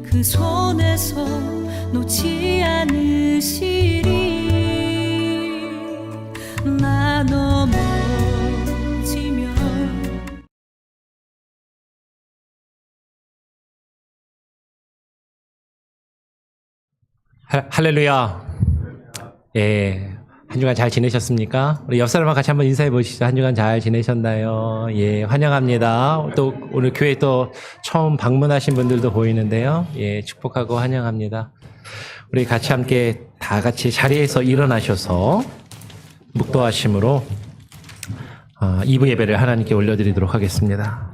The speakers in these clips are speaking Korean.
그 손에서 놓지 않으시리. 나 넘어지면 할렐루야. 예. 한 주간 잘 지내셨습니까? 우리 옆 사람과 같이 한번 인사해 보시죠. 한 주간 잘 지내셨나요? 예, 환영합니다. 또 오늘 교회 또 처음 방문하신 분들도 보이는데요. 예, 축복하고 환영합니다. 우리 같이 함께 다 같이 자리에서 일어나셔서 묵도하심으로 2부 예배를 하나님께 올려드리도록 하겠습니다.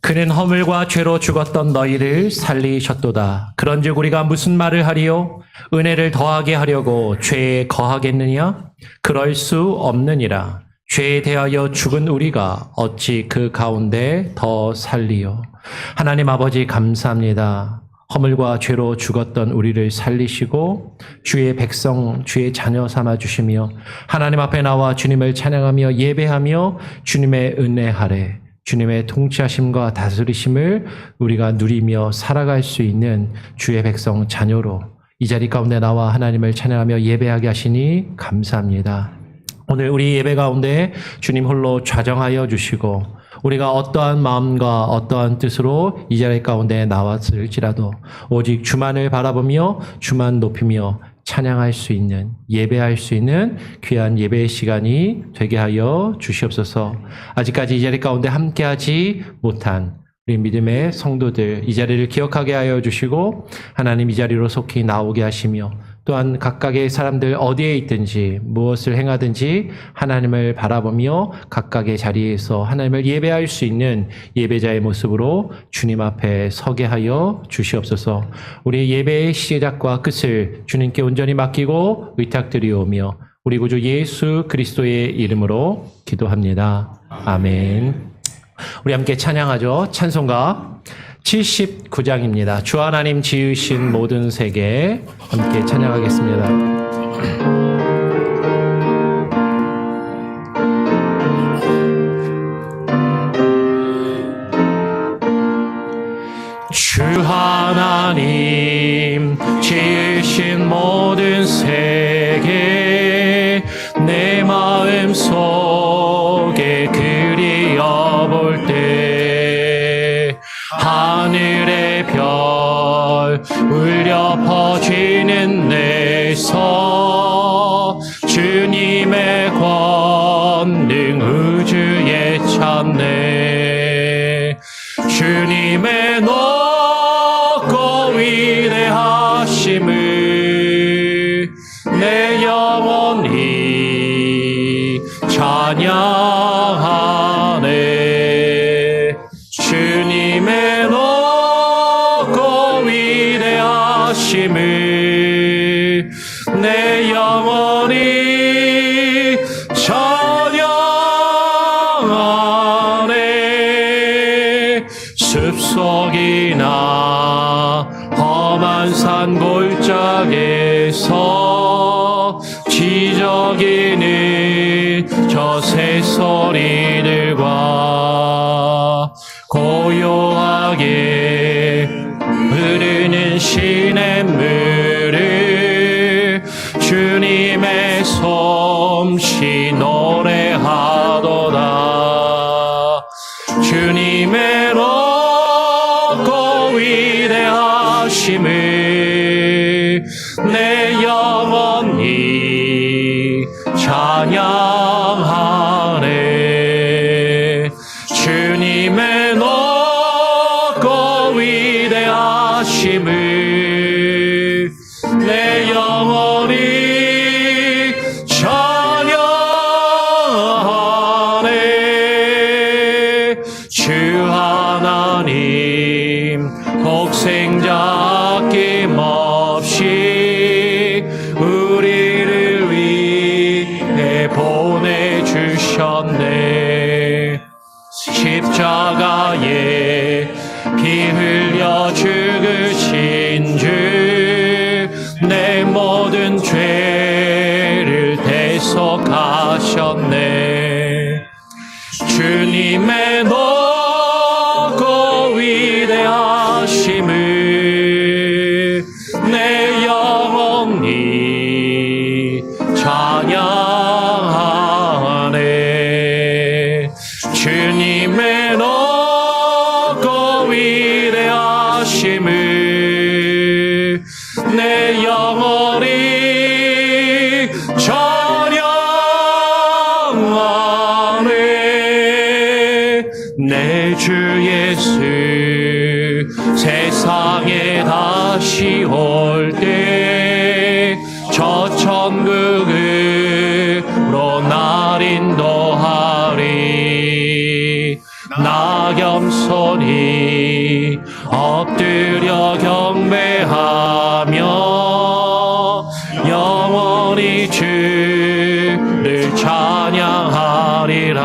그는 허물과 죄로 죽었던 너희를 살리셨도다. 그런즉 우리가 무슨 말을 하리요? 은혜를 더하게 하려고 죄에 거하겠느냐? 그럴 수 없느니라. 죄에 대하여 죽은 우리가 어찌 그 가운데 더 살리요? 하나님 아버지 감사합니다. 허물과 죄로 죽었던 우리를 살리시고 주의 백성, 주의 자녀 삼아주시며 하나님 앞에 나와 주님을 찬양하며 예배하며 주님의 은혜 아래 주님의 통치하심과 다스리심을 우리가 누리며 살아갈 수 있는 주의 백성 자녀로 이 자리 가운데 나와 하나님을 찬양하며 예배하게 하시니 감사합니다. 오늘 우리 예배 가운데 주님 홀로 좌정하여 주시고 우리가 어떠한 마음과 어떠한 뜻으로 이 자리 가운데 나왔을지라도 오직 주만을 바라보며 주만 높이며 찬양할 수 있는, 예배할 수 있는 귀한 예배의 시간이 되게 하여 주시옵소서. 아직까지 이 자리 가운데 함께하지 못한 우리 믿음의 성도들 이 자리를 기억하게 하여 주시고 하나님 이 자리로 속히 나오게 하시며 또한 각각의 사람들 어디에 있든지 무엇을 행하든지 하나님을 바라보며 각각의 자리에서 하나님을 예배할 수 있는 예배자의 모습으로 주님 앞에 서게 하여 주시옵소서. 우리 예배의 시작과 끝을 주님께 온전히 맡기고 의탁드리오며 우리 구주 예수 그리스도의 이름으로 기도합니다. 아멘. 우리 함께 찬양하죠. 찬송가 79장입니다. 주 하나님 지으신 모든 세계 함께 찬양하겠습니다. 주 하나님 지으신 모든 세계 내 마음 속에 그리어볼 때 하늘의 별 울려 퍼지는 데서 주님의 권능 우주에 찾네. 주님의 높고 위대하심을 내 영혼이 찬양하네. 주님의 높고 위대하심을 내 영혼이 찬양하네. 숲속이나 험한 산 골짜기에서 지저귀는 저 새소리들과 고요하게 흐르는 시냇물을 주님의 솜씨 노래하도다. 주님의 되심을 내 영혼이 찬양하네. 주님의 높고 위대하심을 내 영혼이 찬양하네. 주 하나님 독생자 아낌없이 우리를 위해 보내주셨네. 십자가에 피 흘려 죽으신 주 내 모든 죄를 대속하셨네. 주님의 높고 위대하심을 내 영혼이 찬양하네. 주님의 높고 위대하심을 내 영혼이 찬양하네. 내 주 예수 세상에 다시 올 때 저 천국으로 날 인도하리. 나 겸손히 엎드려 경배하며 영원히 주를 찬양하리라.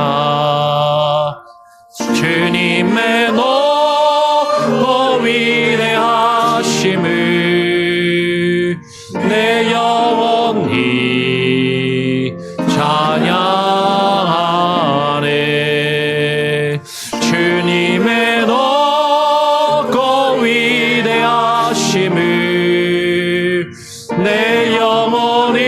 주님의 높고 위대하심을 내 영혼이 찬양하네. 주님의 높고 위대하심을 내 영혼이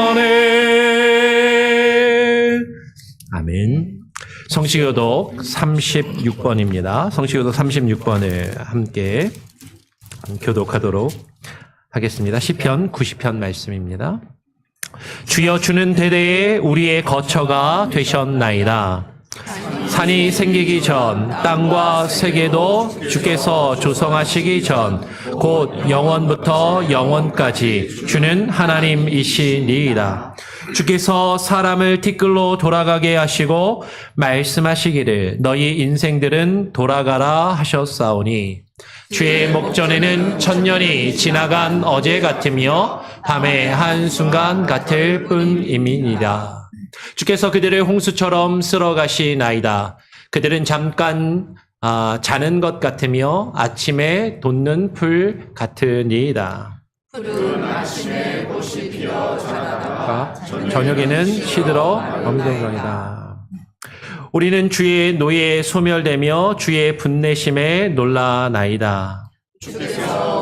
찬양하네. 아멘. 성시교독 36번입니다. 성시교독 36번을 함께 교독하도록 하겠습니다. 시편 90편 말씀입니다. 주여, 주는 대대에 우리의 거처가 되셨나이다. 산이 생기기 전 땅과 세계도 주께서 조성하시기 전 곧 영원부터 영원까지 주는 하나님이시니이다. 주께서 사람을 티끌로 돌아가게 하시고 말씀하시기를 너희 인생들은 돌아가라 하셨사오니 주의 목전에는 천년이 지나간 어제 같으며 밤의 한순간 같을 뿐임이니라. 주께서 그들을 홍수처럼 쓸어가시나이다. 그들은 잠깐 자는 것 같으며 아침에 돋는 풀 같으니이다. 푸른 아침에 꽃이 피어 자라다가 저녁에는 시들어 멈든거니라. 우리는 주의 노예에 소멸되며 주의 분내심에 놀라나이다.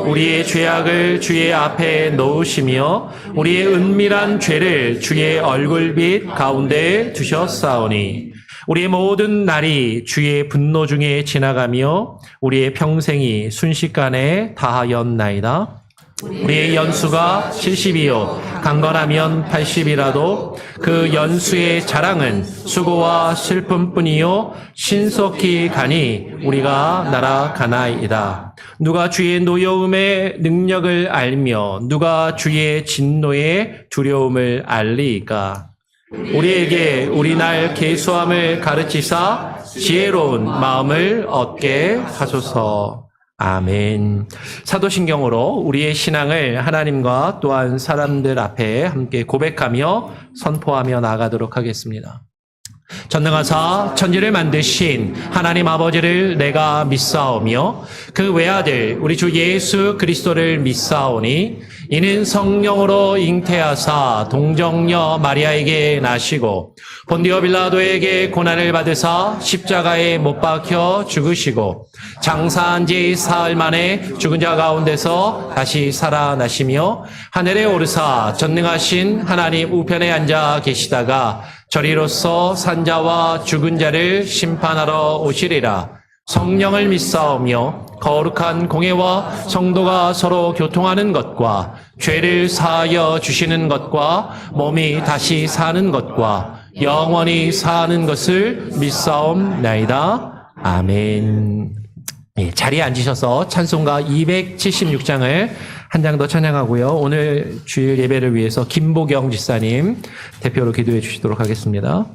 우리의 죄악을 주의 앞에 놓으시며 우리의 은밀한 죄를 주의 얼굴빛 가운데 두셨사오니 우리의 모든 날이 주의 분노 중에 지나가며 우리의 평생이 순식간에 다하였나이다. 우리의 연수가 70이요 강건하면 80이라도 그 연수의 자랑은 수고와 슬픔뿐이요 신속히 가니 우리가 날아가나이다. 누가 주의 노여움의 능력을 알며 누가 주의 진노의 두려움을 알리이까. 우리에게 우리날 계수함을 가르치사 지혜로운 마음을 얻게 하소서. 아멘. 사도신경으로 우리의 신앙을 하나님과 또한 사람들 앞에 함께 고백하며 선포하며 나아가도록 하겠습니다. 전능하사 천지를 만드신 하나님 아버지를 내가 믿사오며 그 외아들 우리 주 예수 그리스도를 믿사오니 이는 성령으로 잉태하사 동정녀 마리아에게 나시고 본디오 빌라도에게 고난을 받으사 십자가에 못 박혀 죽으시고 장사한 지 사흘 만에 죽은 자 가운데서 다시 살아나시며 하늘에 오르사 전능하신 하나님 우편에 앉아 계시다가 저리로서 산자와 죽은 자를 심판하러 오시리라. 성령을 믿사오며 거룩한 공예와 성도가 서로 교통하는 것과 죄를 사하여 주시는 것과 몸이 다시 사는 것과 영원히 사는 것을 믿사옵나이다. 아멘. 예, 자리에 앉으셔서 찬송가 276장을 한 장 더 찬양하고요. 오늘 주일 예배를 위해서 김보경 집사님 대표로 기도해 주시도록 하겠습니다.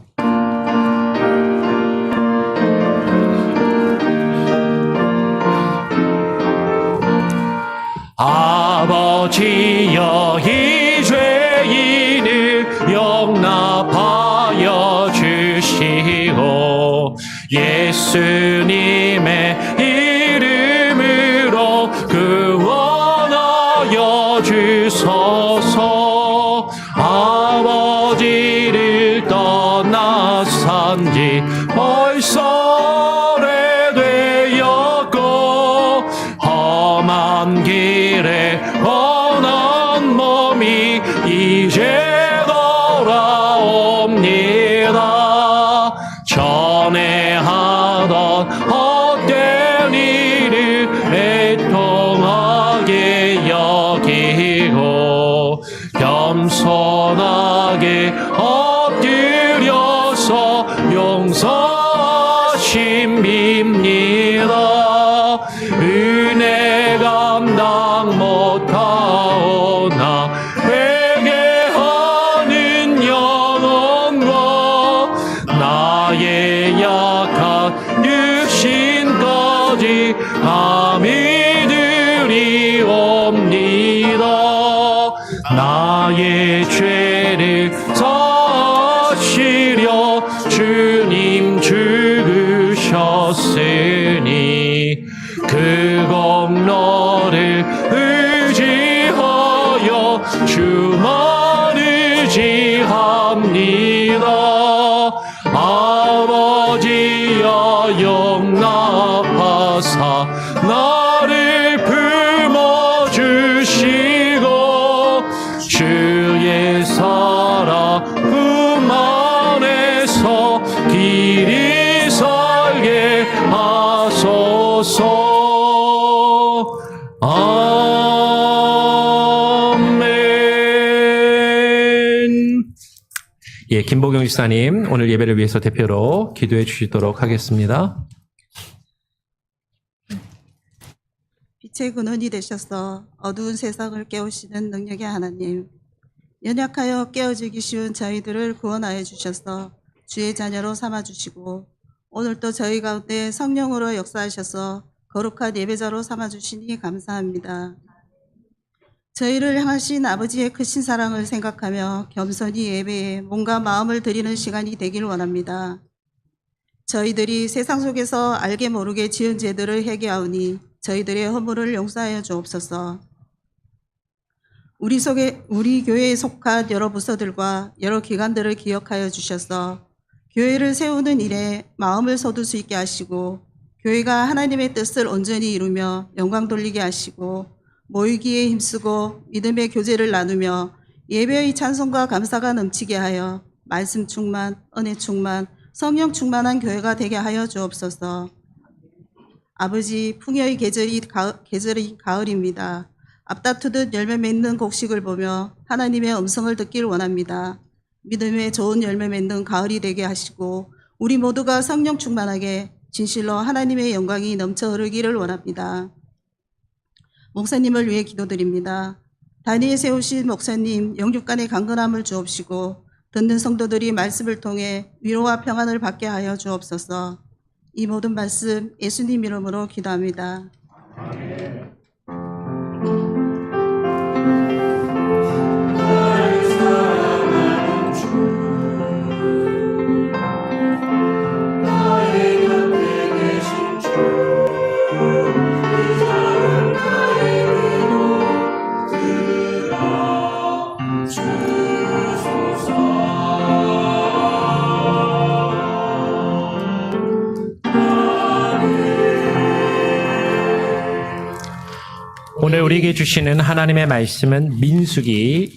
아버지여 이 죄인을 용납하여 주시고 예수님의 이름으로 구원하여 주소서. 아버지를 떠나 산지 벌써 오래되었고 험한 길에 원한 몸이 이제 돌아옵니다. 전에 하던 헛된 일을 애통하게 여기고 겸손하게 엎드려서 용서하심 빕니다. 은혜 감당 못하오나 회개하는 영혼과 나의 약한 육신까지 감히 드리옵니다. 나의 죄를 사하시려 주님 죽으셨으니 그 공로를 의지하여 주만 의지합니다. 아버지여 용납하사 나를 품어주시고 주의 사랑품 안에서 길이 살게 하소서. 아멘. 예, 김보경 집사님 오늘 예배를 위해서 대표로 기도해 주시도록 하겠습니다. 빛의 근원이 되셔서 어두운 세상을 깨우시는 능력의 하나님, 연약하여 깨어지기 쉬운 저희들을 구원하여 주셔서 주의 자녀로 삼아주시고 오늘도 저희 가운데 성령으로 역사하셔서 거룩한 예배자로 삼아주시니 감사합니다. 저희를 향하신 아버지의 크신 사랑을 생각하며 겸손히 예배에 몸과 마음을 드리는 시간이 되길 원합니다. 저희들이 세상 속에서 알게 모르게 지은 죄들을 회개하오니 저희들의 허물을 용서하여 주옵소서. 우리 교회에 속한 여러 부서들과 여러 기관들을 기억하여 주셔서 교회를 세우는 일에 마음을 쏟을 수 있게 하시고 교회가 하나님의 뜻을 온전히 이루며 영광 돌리게 하시고 모이기에 힘쓰고 믿음의 교제를 나누며 예배의 찬송과 감사가 넘치게 하여 말씀 충만, 은혜 충만, 성령 충만한 교회가 되게 하여 주옵소서. 아버지, 풍요의 계절이 가을입니다. 앞다투듯 열매 맺는 곡식을 보며 하나님의 음성을 듣길 원합니다. 믿음의 좋은 열매 맺는 가을이 되게 하시고 우리 모두가 성령 충만하게 진실로 하나님의 영광이 넘쳐 흐르기를 원합니다. 목사님을 위해 기도드립니다. 단위에 세우신 목사님 영육간의 강건함을 주옵시고 듣는 성도들이 말씀을 통해 위로와 평안을 받게 하여 주옵소서. 이 모든 말씀 예수님 이름으로 기도합니다. 아멘. 오늘 우리에게 주시는 하나님의 말씀은 민수기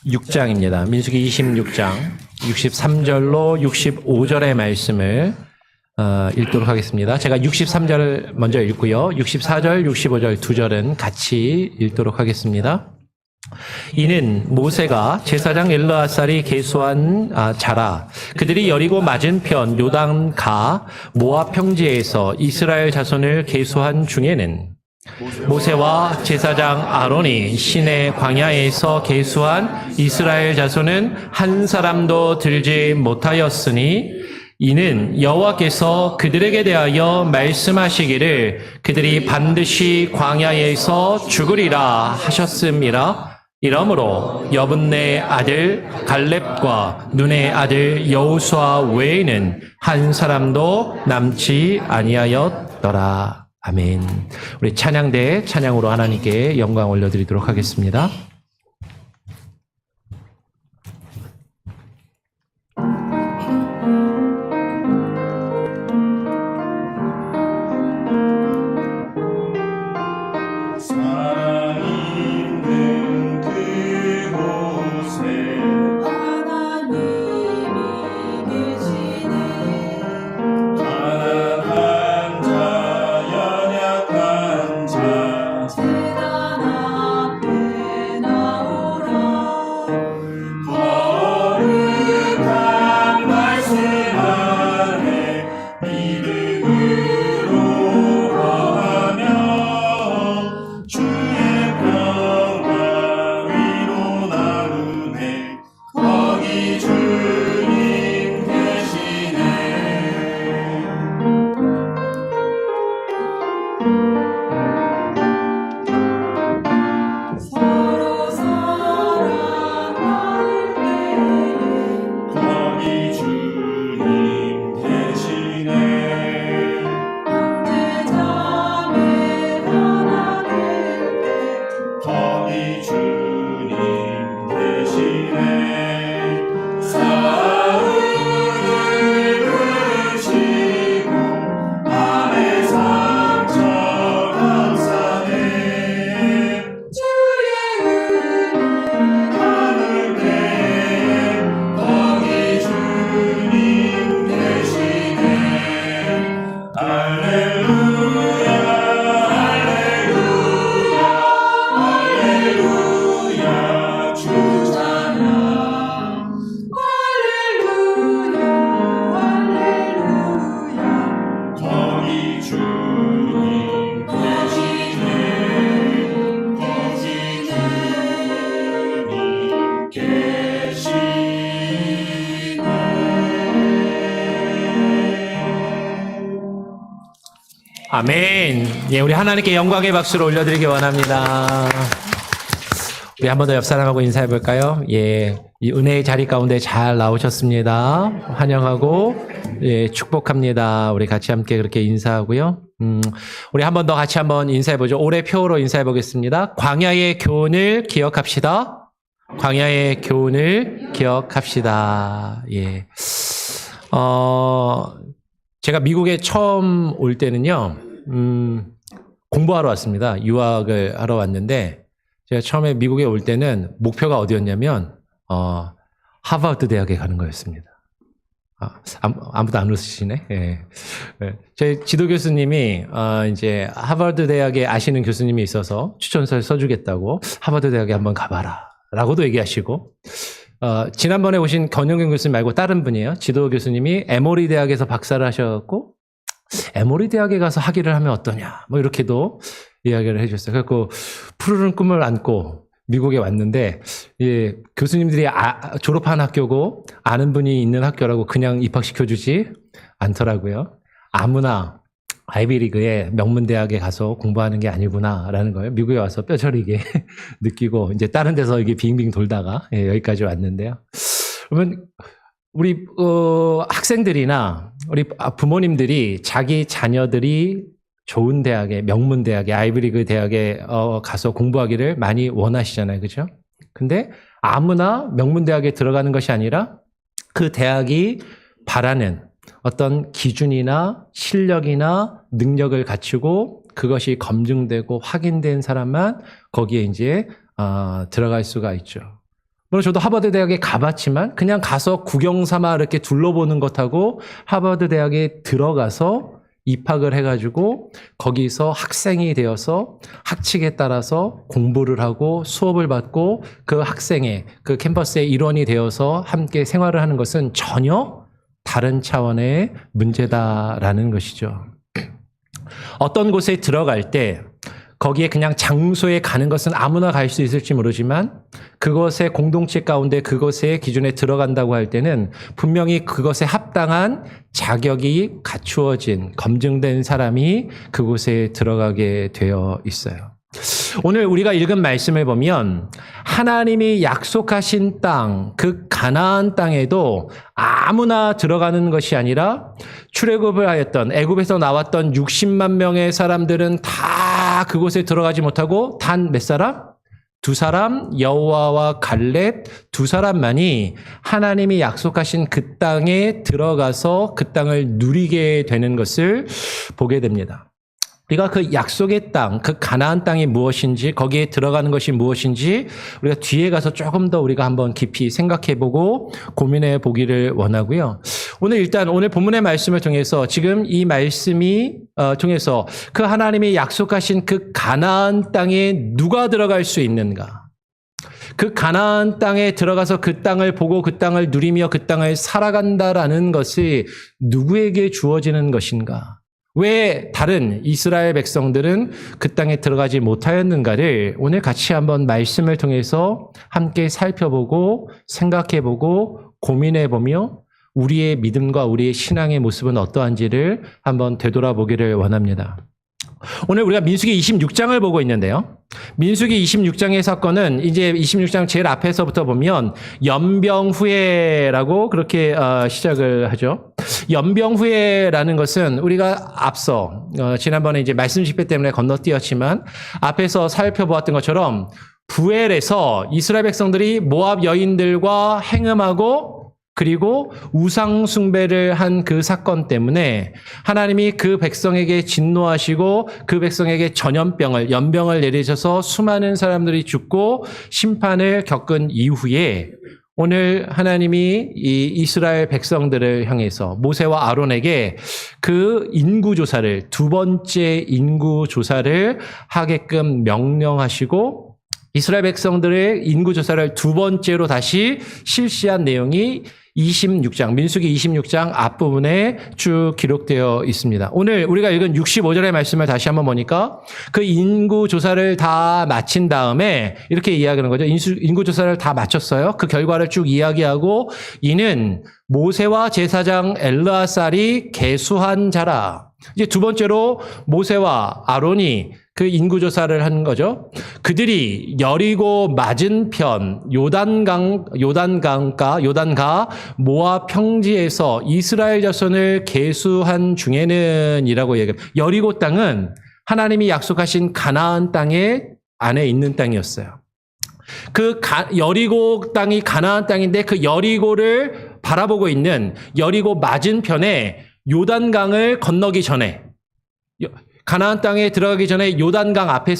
26장입니다. 민수기 26장 63절로 65절의 말씀을 읽도록 하겠습니다. 제가 63절 먼저 읽고요. 64절, 65절 두 절은 같이 읽도록 하겠습니다. 이는 모세가 제사장 엘르아살이 계수한 자라. 그들이 여리고 맞은편 요단가 모압 평지에서 이스라엘 자손을 계수한 중에는 모세와 제사장 아론이 시내 광야에서 계수한 이스라엘 자손은 한 사람도 들지 못하였으니 이는 여호와께서 그들에게 대하여 말씀하시기를 그들이 반드시 광야에서 죽으리라 하셨음이라. 이러므로 여분네 아들 갈렙과 눈의 아들 여호수아 외에는 한 사람도 남지 아니하였더라. 아멘. 우리 찬양대 찬양으로 하나님께 영광 올려드리도록 하겠습니다. 아멘. 예, 우리 하나님께 영광의 박수를 올려드리기 원합니다. 우리 한 번 더 옆 사람하고 인사해 볼까요? 예, 이 은혜의 자리 가운데 잘 나오셨습니다. 환영하고 예, 축복합니다. 우리 같이 함께 그렇게 인사하고요. 우리 한 번 더 같이 한번 인사해 보죠. 올해 표로 인사해 보겠습니다. 광야의 교훈을 기억합시다. 광야의 교훈을 기억합시다. 예. 제가 미국에 처음 올 때는요, 공부하러 왔습니다. 유학을 하러 왔는데, 제가 처음에 미국에 올 때는 목표가 어디였냐면, 하버드 대학에 가는 거였습니다. 아무도 안 웃으시네. 예. 제 지도 교수님이, 이제 하버드 대학에 아시는 교수님이 있어서 추천서를 써주겠다고 하버드 대학에 한번 가봐라. 라고도 얘기하시고, 지난번에 오신 권영경 교수님 말고 다른 분이에요. 지도 교수님이 에모리 대학에서 박사를 하셔갖고, 에모리 대학에 가서 학위를 하면 어떠냐. 뭐 이렇게도 이야기를 해주셨어요. 그래서 푸르른 꿈을 안고 미국에 왔는데, 예, 교수님들이 졸업한 학교고 아는 분이 있는 학교라고 그냥 입학시켜주지 않더라고요. 아무나 아이비리그의 명문대학에 가서 공부하는 게 아니구나라는 걸 미국에 와서 뼈저리게 느끼고 이제 다른 데서 이게 빙빙 돌다가 예, 여기까지 왔는데요. 그러면 우리 학생들이나 우리 부모님들이 자기 자녀들이 좋은 대학에 명문대학에 아이비리그 대학에 가서 공부하기를 많이 원하시잖아요. 그렇죠? 근데 아무나 명문대학에 들어가는 것이 아니라 그 대학이 바라는 어떤 기준이나 실력이나 능력을 갖추고 그것이 검증되고 확인된 사람만 거기에 이제 들어갈 수가 있죠. 물론 저도 하버드 대학에 가봤지만 그냥 가서 구경 삼아 이렇게 둘러보는 것하고 하버드 대학에 들어가서 입학을 해가지고 거기서 학생이 되어서 학칙에 따라서 공부를 하고 수업을 받고 그 학생의 그 캠퍼스의 일원이 되어서 함께 생활을 하는 것은 전혀 다른 차원의 문제다라는 것이죠. 어떤 곳에 들어갈 때 거기에 그냥 장소에 가는 것은 아무나 갈 수 있을지 모르지만 그것의 공동체 가운데 그것의 기준에 들어간다고 할 때는 분명히 그것에 합당한 자격이 갖추어진 검증된 사람이 그곳에 들어가게 되어 있어요. 오늘 우리가 읽은 말씀을 보면 하나님이 약속하신 땅, 그 가나안 땅에도 아무나 들어가는 것이 아니라 출애굽을 하였던 애굽에서 나왔던 60만 명의 사람들은 다 그곳에 들어가지 못하고 단 몇 사람? 2사람, 여호와와 갈렙 2사람만이 하나님이 약속하신 그 땅에 들어가서 그 땅을 누리게 되는 것을 보게 됩니다. 우리가 그 약속의 땅, 그 가나안 땅이 무엇인지, 거기에 들어가는 것이 무엇인지 우리가 뒤에 가서 조금 더 우리가 한번 깊이 생각해보고 고민해 보기를 원하고요. 오늘 본문의 말씀을 통해서 지금 이 말씀이 통해서 그 하나님이 약속하신 그 가나안 땅에 누가 들어갈 수 있는가? 그 가나안 땅에 들어가서 그 땅을 보고 그 땅을 누리며 그 땅을 살아간다라는 것이 누구에게 주어지는 것인가? 왜 다른 이스라엘 백성들은 그 땅에 들어가지 못하였는가를 오늘 같이 한번 말씀을 통해서 함께 살펴보고 생각해보고 고민해보며 우리의 믿음과 우리의 신앙의 모습은 어떠한지를 한번 되돌아보기를 원합니다. 오늘 우리가 민수기 26장을 보고 있는데요. 민수기 26장의 사건은 이제 26장 제일 앞에서부터 보면 연병후회라고 그렇게 시작을 하죠. 연병후회라는 것은 우리가 앞서 지난번에 이제 말씀 집회 때문에 건너뛰었지만 앞에서 살펴보았던 것처럼 부엘에서 이스라엘 백성들이 모압 여인들과 행음하고 그리고 우상 숭배를 한 그 사건 때문에 하나님이 그 백성에게 진노하시고 그 백성에게 연병을 내리셔서 수많은 사람들이 죽고 심판을 겪은 이후에 오늘 하나님이 이 이스라엘 백성들을 향해서 모세와 아론에게 그 인구조사를, 2번째 인구조사를 하게끔 명령하시고 이스라엘 백성들의 인구조사를 2번째로 다시 실시한 내용이 26장, 민수기 26장 앞부분에 쭉 기록되어 있습니다. 오늘 우리가 읽은 65절의 말씀을 다시 한번 보니까 그 인구조사를 다 마친 다음에 이렇게 이야기하는 거죠. 인구조사를 다 마쳤어요. 그 결과를 쭉 이야기하고 이는 모세와 제사장 엘르아살이 계수한 자라. 이제 2번째로 모세와 아론이 그 인구조사를 한 거죠. 그들이 여리고 맞은편 요단가 모압 평지에서 이스라엘 자손을 계수한 중에는 이라고 얘기합니다. 여리고 땅은 하나님이 약속하신 가나안 땅의 안에 있는 땅이었어요. 여리고 땅이 가나안 땅인데 그 여리고를 바라보고 있는 여리고 맞은편에 요단강을 건너기 전에 가나안 땅에 들어가기 전에 요단강 앞에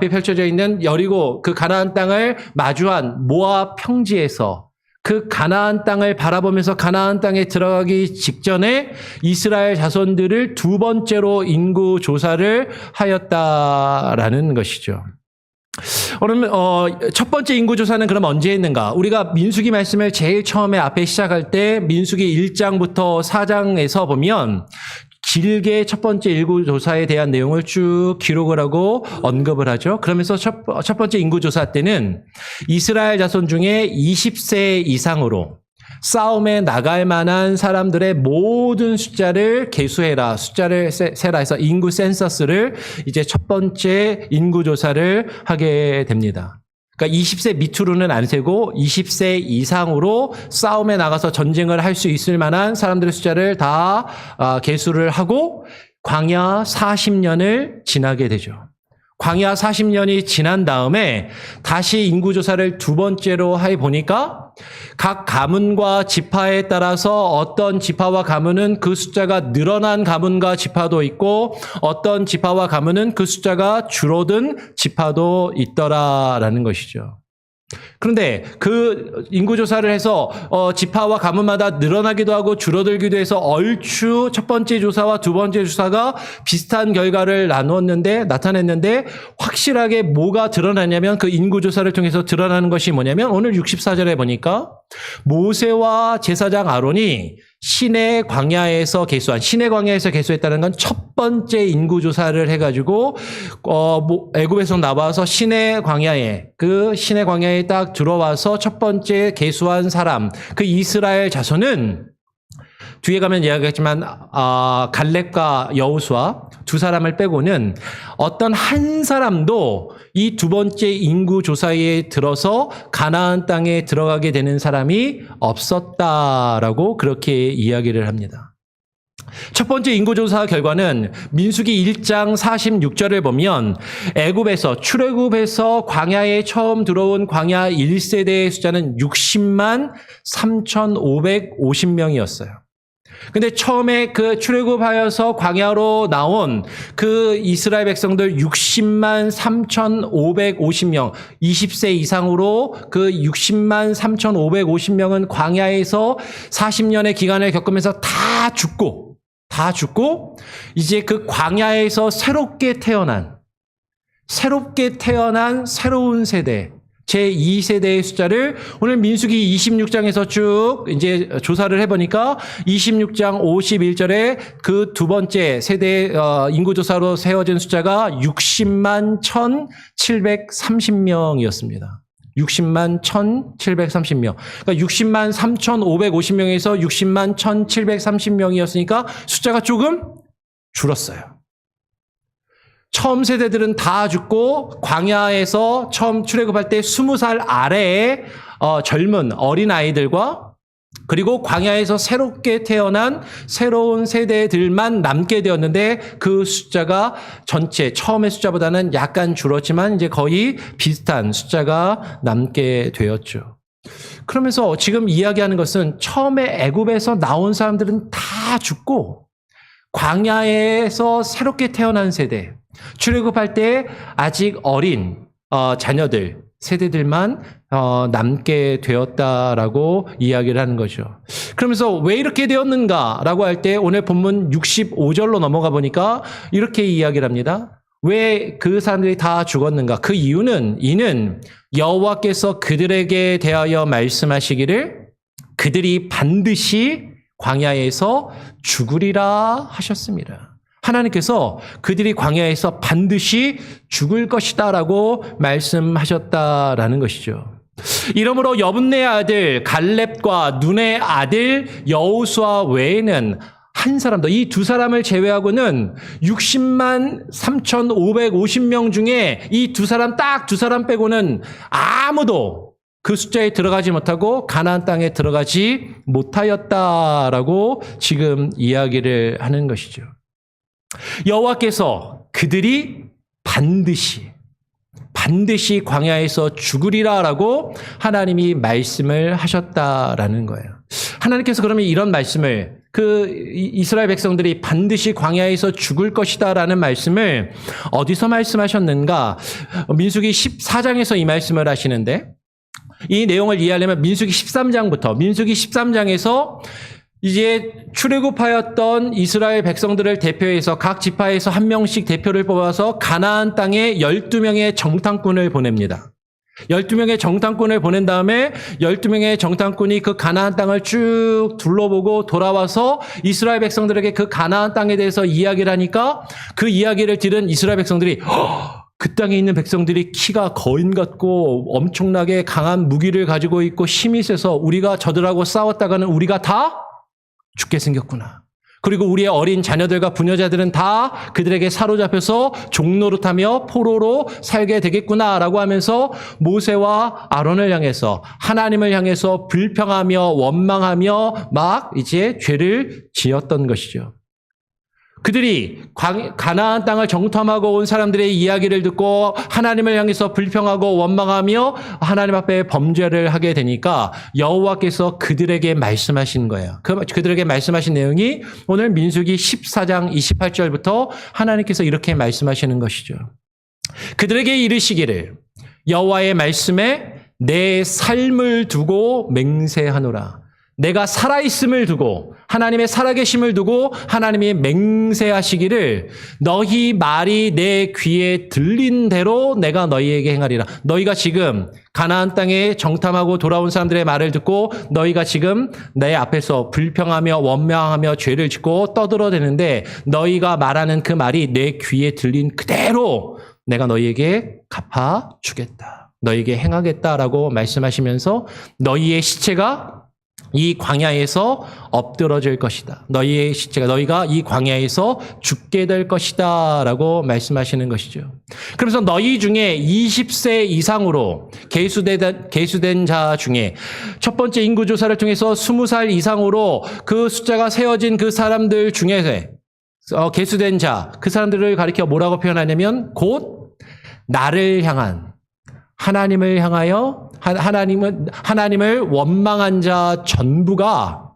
펼쳐져 있는 여리고 그 가나안 땅을 마주한 모압 평지에서 그 가나안 땅을 바라보면서 가나안 땅에 들어가기 직전에 이스라엘 자손들을 2번째로 인구 조사를 하였다라는 것이죠. 그러면 첫 번째 인구조사는 그럼 언제 했는가? 우리가 민수기 말씀을 제일 처음에 앞에 시작할 때 민수기 1장부터 4장에서 보면 길게 첫 번째 인구조사에 대한 내용을 쭉 기록을 하고 언급을 하죠. 그러면서 첫 번째 인구조사 때는 이스라엘 자손 중에 20세 이상으로 싸움에 나갈 만한 사람들의 모든 숫자를 계수해라. 숫자를 세라 해서 인구 센서스를 이제 첫 번째 인구조사를 하게 됩니다. 그러니까 20세 밑으로는 안 세고 20세 이상으로 싸움에 나가서 전쟁을 할 수 있을 만한 사람들의 숫자를 다 계수를 하고 광야 40년을 지나게 되죠. 광야 40년이 지난 다음에 다시 인구조사를 두 번째로 해보니까 각 가문과 지파에 따라서 어떤 지파와 가문은 그 숫자가 늘어난 가문과 지파도 있고 어떤 지파와 가문은 그 숫자가 줄어든 지파도 있더라라는 것이죠. 그런데 그 인구조사를 해서 지파와 가문마다 늘어나기도 하고 줄어들기도 해서 얼추 첫 번째 조사와 두 번째 조사가 비슷한 결과를 나타냈는데 확실하게 뭐가 드러나냐면 그 인구조사를 통해서 드러나는 것이 뭐냐면 오늘 64절에 보니까 모세와 제사장 아론이 시내 광야에서 개수했다는 건 첫 번째 인구조사를 해가지고 애굽에서 나와서 시내 광야에 딱 들어와서 첫 번째 개수한 사람 그 이스라엘 자손은 뒤에 가면 이야기했지만 갈렙과 여호수아 두 사람을 빼고는 어떤 한 사람도 이 두 번째 인구조사에 들어서 가나안 땅에 들어가게 되는 사람이 없었다라고 그렇게 이야기를 합니다. 첫 번째 인구조사 결과는 민수기 1장 46절을 보면 출애굽에서 광야에 처음 들어온 광야 1세대의 숫자는 60만 3,550명이었어요. 근데 처음에 그 출애굽하여서 광야로 나온 그 이스라엘 백성들 60만 3,550명, 20세 이상으로 그 60만 3,550명은 광야에서 40년의 기간을 겪으면서 다 죽고 이제 그 광야에서 새롭게 태어난 새로운 세대 제2세대의 숫자를 오늘 민수기 26장에서 쭉 이제 조사를 해보니까 26장 51절에 그 두 번째 세대 인구조사로 세워진 숫자가 60만 1,730명이었습니다. 60만 1,730명. 그러니까 60만 3,550명에서 60만 1,730명이었으니까 숫자가 조금 줄었어요. 처음 세대들은 다 죽고 광야에서 처음 출애굽할 때 20살 아래의 젊은 어린 아이들과 그리고 광야에서 새롭게 태어난 새로운 세대들만 남게 되었는데 그 숫자가 전체 처음의 숫자보다는 약간 줄었지만 이제 거의 비슷한 숫자가 남게 되었죠. 그러면서 지금 이야기하는 것은 처음에 애굽에서 나온 사람들은 다 죽고 광야에서 새롭게 태어난 세대, 출애굽할 때 아직 어린 자녀들, 세대들만 남게 되었다라고 이야기를 하는 거죠. 그러면서 왜 이렇게 되었는가라고 할 때 오늘 본문 65절로 넘어가 보니까 이렇게 이야기를 합니다. 왜 그 사람들이 다 죽었는가? 그 이유는 이는 여호와께서 그들에게 대하여 말씀하시기를 그들이 반드시 광야에서 죽으리라 하셨습니다. 하나님께서 그들이 광야에서 반드시 죽을 것이다라고 말씀하셨다라는 것이죠. 이러므로 여분네 아들 갈렙과 눈의 아들 여호수아 외에는 한 사람도 이 두 사람을 제외하고는 60만 3,550명 중에 이 두 사람 빼고는 아무도 그 숫자에 들어가지 못하고 가나안 땅에 들어가지 못하였다라고 지금 이야기를 하는 것이죠. 여호와께서 그들이 반드시 광야에서 죽으리라라고 하나님이 말씀을 하셨다라는 거예요. 하나님께서 그러면 이런 말씀을 이스라엘 백성들이 반드시 광야에서 죽을 것이다라는 말씀을 어디서 말씀하셨는가? 민수기 14장에서 이 말씀을 하시는데 이 내용을 이해하려면 민수기 13장에서 이제 출애굽하였던 이스라엘 백성들을 대표해서 각 지파에서 한 명씩 대표를 뽑아서 가나안 땅에 12명의 정탐꾼을 보냅니다. 12명의 정탐꾼을 보낸 다음에 12명의 정탐꾼이 그 가나안 땅을 쭉 둘러보고 돌아와서 이스라엘 백성들에게 그 가나안 땅에 대해서 이야기를 하니까 그 이야기를 들은 이스라엘 백성들이 그 땅에 있는 백성들이 키가 거인 같고 엄청나게 강한 무기를 가지고 있고 힘이 세서 우리가 저들하고 싸웠다가는 우리가 다 죽게 생겼구나. 그리고 우리의 어린 자녀들과 부녀자들은 다 그들에게 사로잡혀서 종노릇하며 포로로 살게 되겠구나라고 하면서 모세와 아론을 향해서 하나님을 향해서 불평하며 원망하며 막 이제 죄를 지었던 것이죠. 그들이 가나안 땅을 정탐하고 온 사람들의 이야기를 듣고 하나님을 향해서 불평하고 원망하며 하나님 앞에 범죄를 하게 되니까 여호와께서 그들에게 말씀하신 거예요. 그들에게 말씀하신 내용이 오늘 민수기 14장 28절부터 하나님께서 이렇게 말씀하시는 것이죠. 그들에게 이르시기를 여호와의 말씀에 내 삶을 두고 맹세하노라. 내가 살아있음을 두고 하나님의 살아계심을 두고 하나님이 맹세하시기를 너희 말이 내 귀에 들린 대로 내가 너희에게 행하리라. 너희가 지금 가나안 땅에 정탐하고 돌아온 사람들의 말을 듣고 너희가 지금 내 앞에서 불평하며 원망하며 죄를 짓고 떠들어대는데 너희가 말하는 그 말이 내 귀에 들린 그대로 내가 너희에게 갚아주겠다. 너희에게 행하겠다라고 말씀하시면서 너희의 시체가 이 광야에서 엎드러질 것이다. 너희의 시체가 너희가 이 광야에서 죽게 될 것이다 라고 말씀하시는 것이죠. 그래서 너희 중에 20세 이상으로 계수된 자 중에 첫 번째 인구조사를 통해서 20살 이상으로 그 숫자가 세어진 그 사람들 중에 계수된 자, 그 사람들을 가리켜 뭐라고 표현하냐면 곧 나를 향한 하나님을 향하여 하나님을 원망한 자 전부가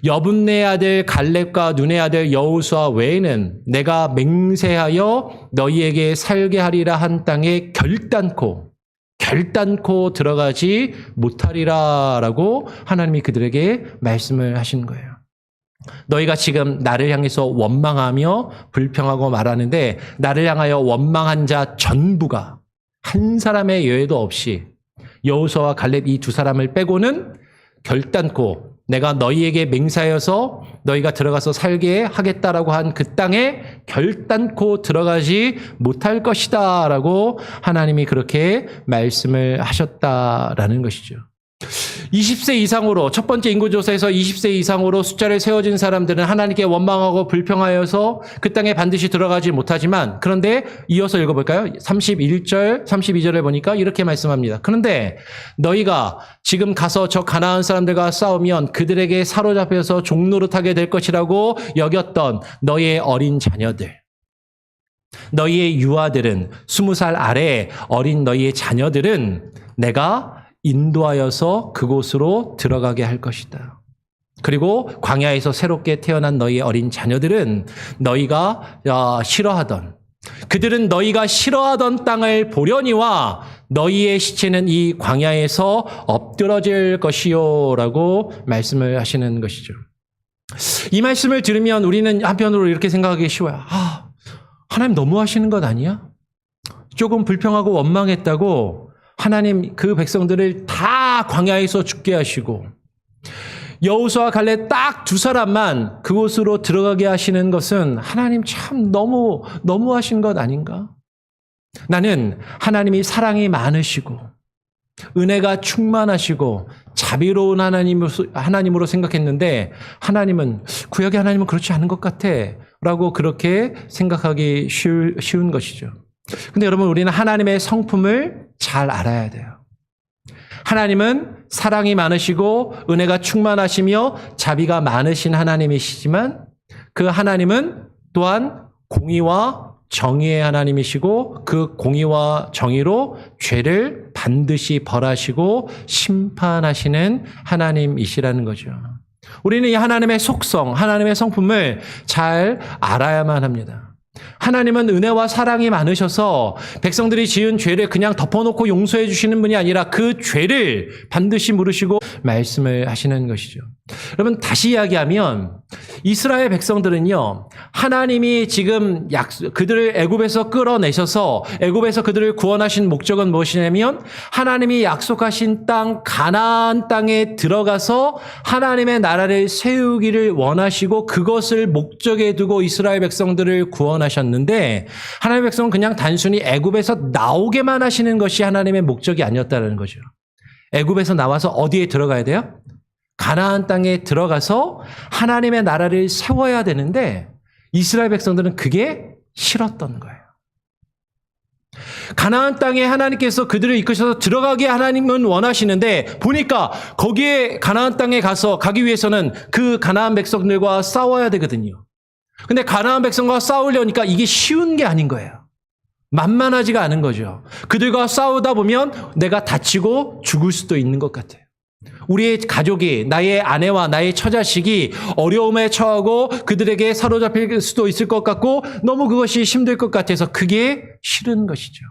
여분네 아들 갈렙과 눈의 아들 여호수아 외에는 내가 맹세하여 너희에게 살게 하리라 한 땅에 결단코 들어가지 못하리라라고 하나님이 그들에게 말씀을 하신 거예요. 너희가 지금 나를 향해서 원망하며 불평하고 말하는데 나를 향하여 원망한 자 전부가 한 사람의 예외도 없이 여호수아와 갈렙 이 두 사람을 빼고는 결단코 내가 너희에게 맹세하여서 너희가 들어가서 살게 하겠다라고 한 그 땅에 결단코 들어가지 못할 것이다 라고 하나님이 그렇게 말씀을 하셨다라는 것이죠. 20세 이상으로 첫 번째 인구조사에서 20세 이상으로 숫자를 세워진 사람들은 하나님께 원망하고 불평하여서 그 땅에 반드시 들어가지 못하지만 그런데 이어서 읽어볼까요? 31절, 32절을 보니까 이렇게 말씀합니다. 그런데 너희가 지금 가서 저 가나안 사람들과 싸우면 그들에게 사로잡혀서 종노릇하게 될 것이라고 여겼던 너희의 어린 자녀들, 너희의 유아들은 20살 아래 어린 너희의 자녀들은 내가 인도하여서 그곳으로 들어가게 할 것이다. 그리고 광야에서 새롭게 태어난 너희의 어린 자녀들은 너희가 싫어하던 그들은 너희가 싫어하던 땅을 보려니와 너희의 시체는 이 광야에서 엎드러질 것이요 라고 말씀을 하시는 것이죠. 이 말씀을 들으면 우리는 한편으로 이렇게 생각하기 쉬워요. 하나님 너무하시는 것 아니야? 조금 불평하고 원망했다고 하나님 그 백성들을 다 광야에서 죽게 하시고 여호수아와 갈렙 딱 두 사람만 그곳으로 들어가게 하시는 것은 하나님 참 너무하신 것 아닌가? 나는 하나님이 사랑이 많으시고 은혜가 충만하시고 자비로운 하나님으로 생각했는데 구약의 하나님은 그렇지 않은 것 같아 라고 그렇게 생각하기 쉬운 것이죠. 근데 여러분 우리는 하나님의 성품을 잘 알아야 돼요. 하나님은 사랑이 많으시고 은혜가 충만하시며 자비가 많으신 하나님이시지만 그 하나님은 또한 공의와 정의의 하나님이시고 그 공의와 정의로 죄를 반드시 벌하시고 심판하시는 하나님이시라는 거죠. 우리는 이 하나님의 속성, 하나님의 성품을 잘 알아야만 합니다. 하나님은 은혜와 사랑이 많으셔서 백성들이 지은 죄를 그냥 덮어놓고 용서해 주시는 분이 아니라 그 죄를 반드시 물으시고 말씀을 하시는 것이죠. 여러분 다시 이야기하면 이스라엘 백성들은요, 하나님이 지금 그들을 애굽에서 끌어내셔서 애굽에서 그들을 구원하신 목적은 무엇이냐면 하나님이 약속하신 땅 가나안 땅에 들어가서 하나님의 나라를 세우기를 원하시고 그것을 목적에 두고 이스라엘 백성들을 구원하셨는데 하나님의 백성은 그냥 단순히 애굽에서 나오게만 하시는 것이 하나님의 목적이 아니었다는 거죠. 애굽에서 나와서 어디에 들어가야 돼요? 가나안 땅에 들어가서 하나님의 나라를 세워야 되는데 이스라엘 백성들은 그게 싫었던 거예요. 가나안 땅에 하나님께서 그들을 이끄셔서 들어가게 하나님은 원하시는데 보니까 거기에 가나안 땅에 가기 위해서는 그 가나안 백성들과 싸워야 되거든요. 근데 가나안 백성과 싸우려니까 이게 쉬운 게 아닌 거예요. 만만하지가 않은 거죠. 그들과 싸우다 보면 내가 다치고 죽을 수도 있는 것 같아요. 우리의 가족이, 나의 아내와 나의 처자식이 어려움에 처하고 그들에게 사로잡힐 수도 있을 것 같고 너무 그것이 힘들 것 같아서 그게 싫은 것이죠.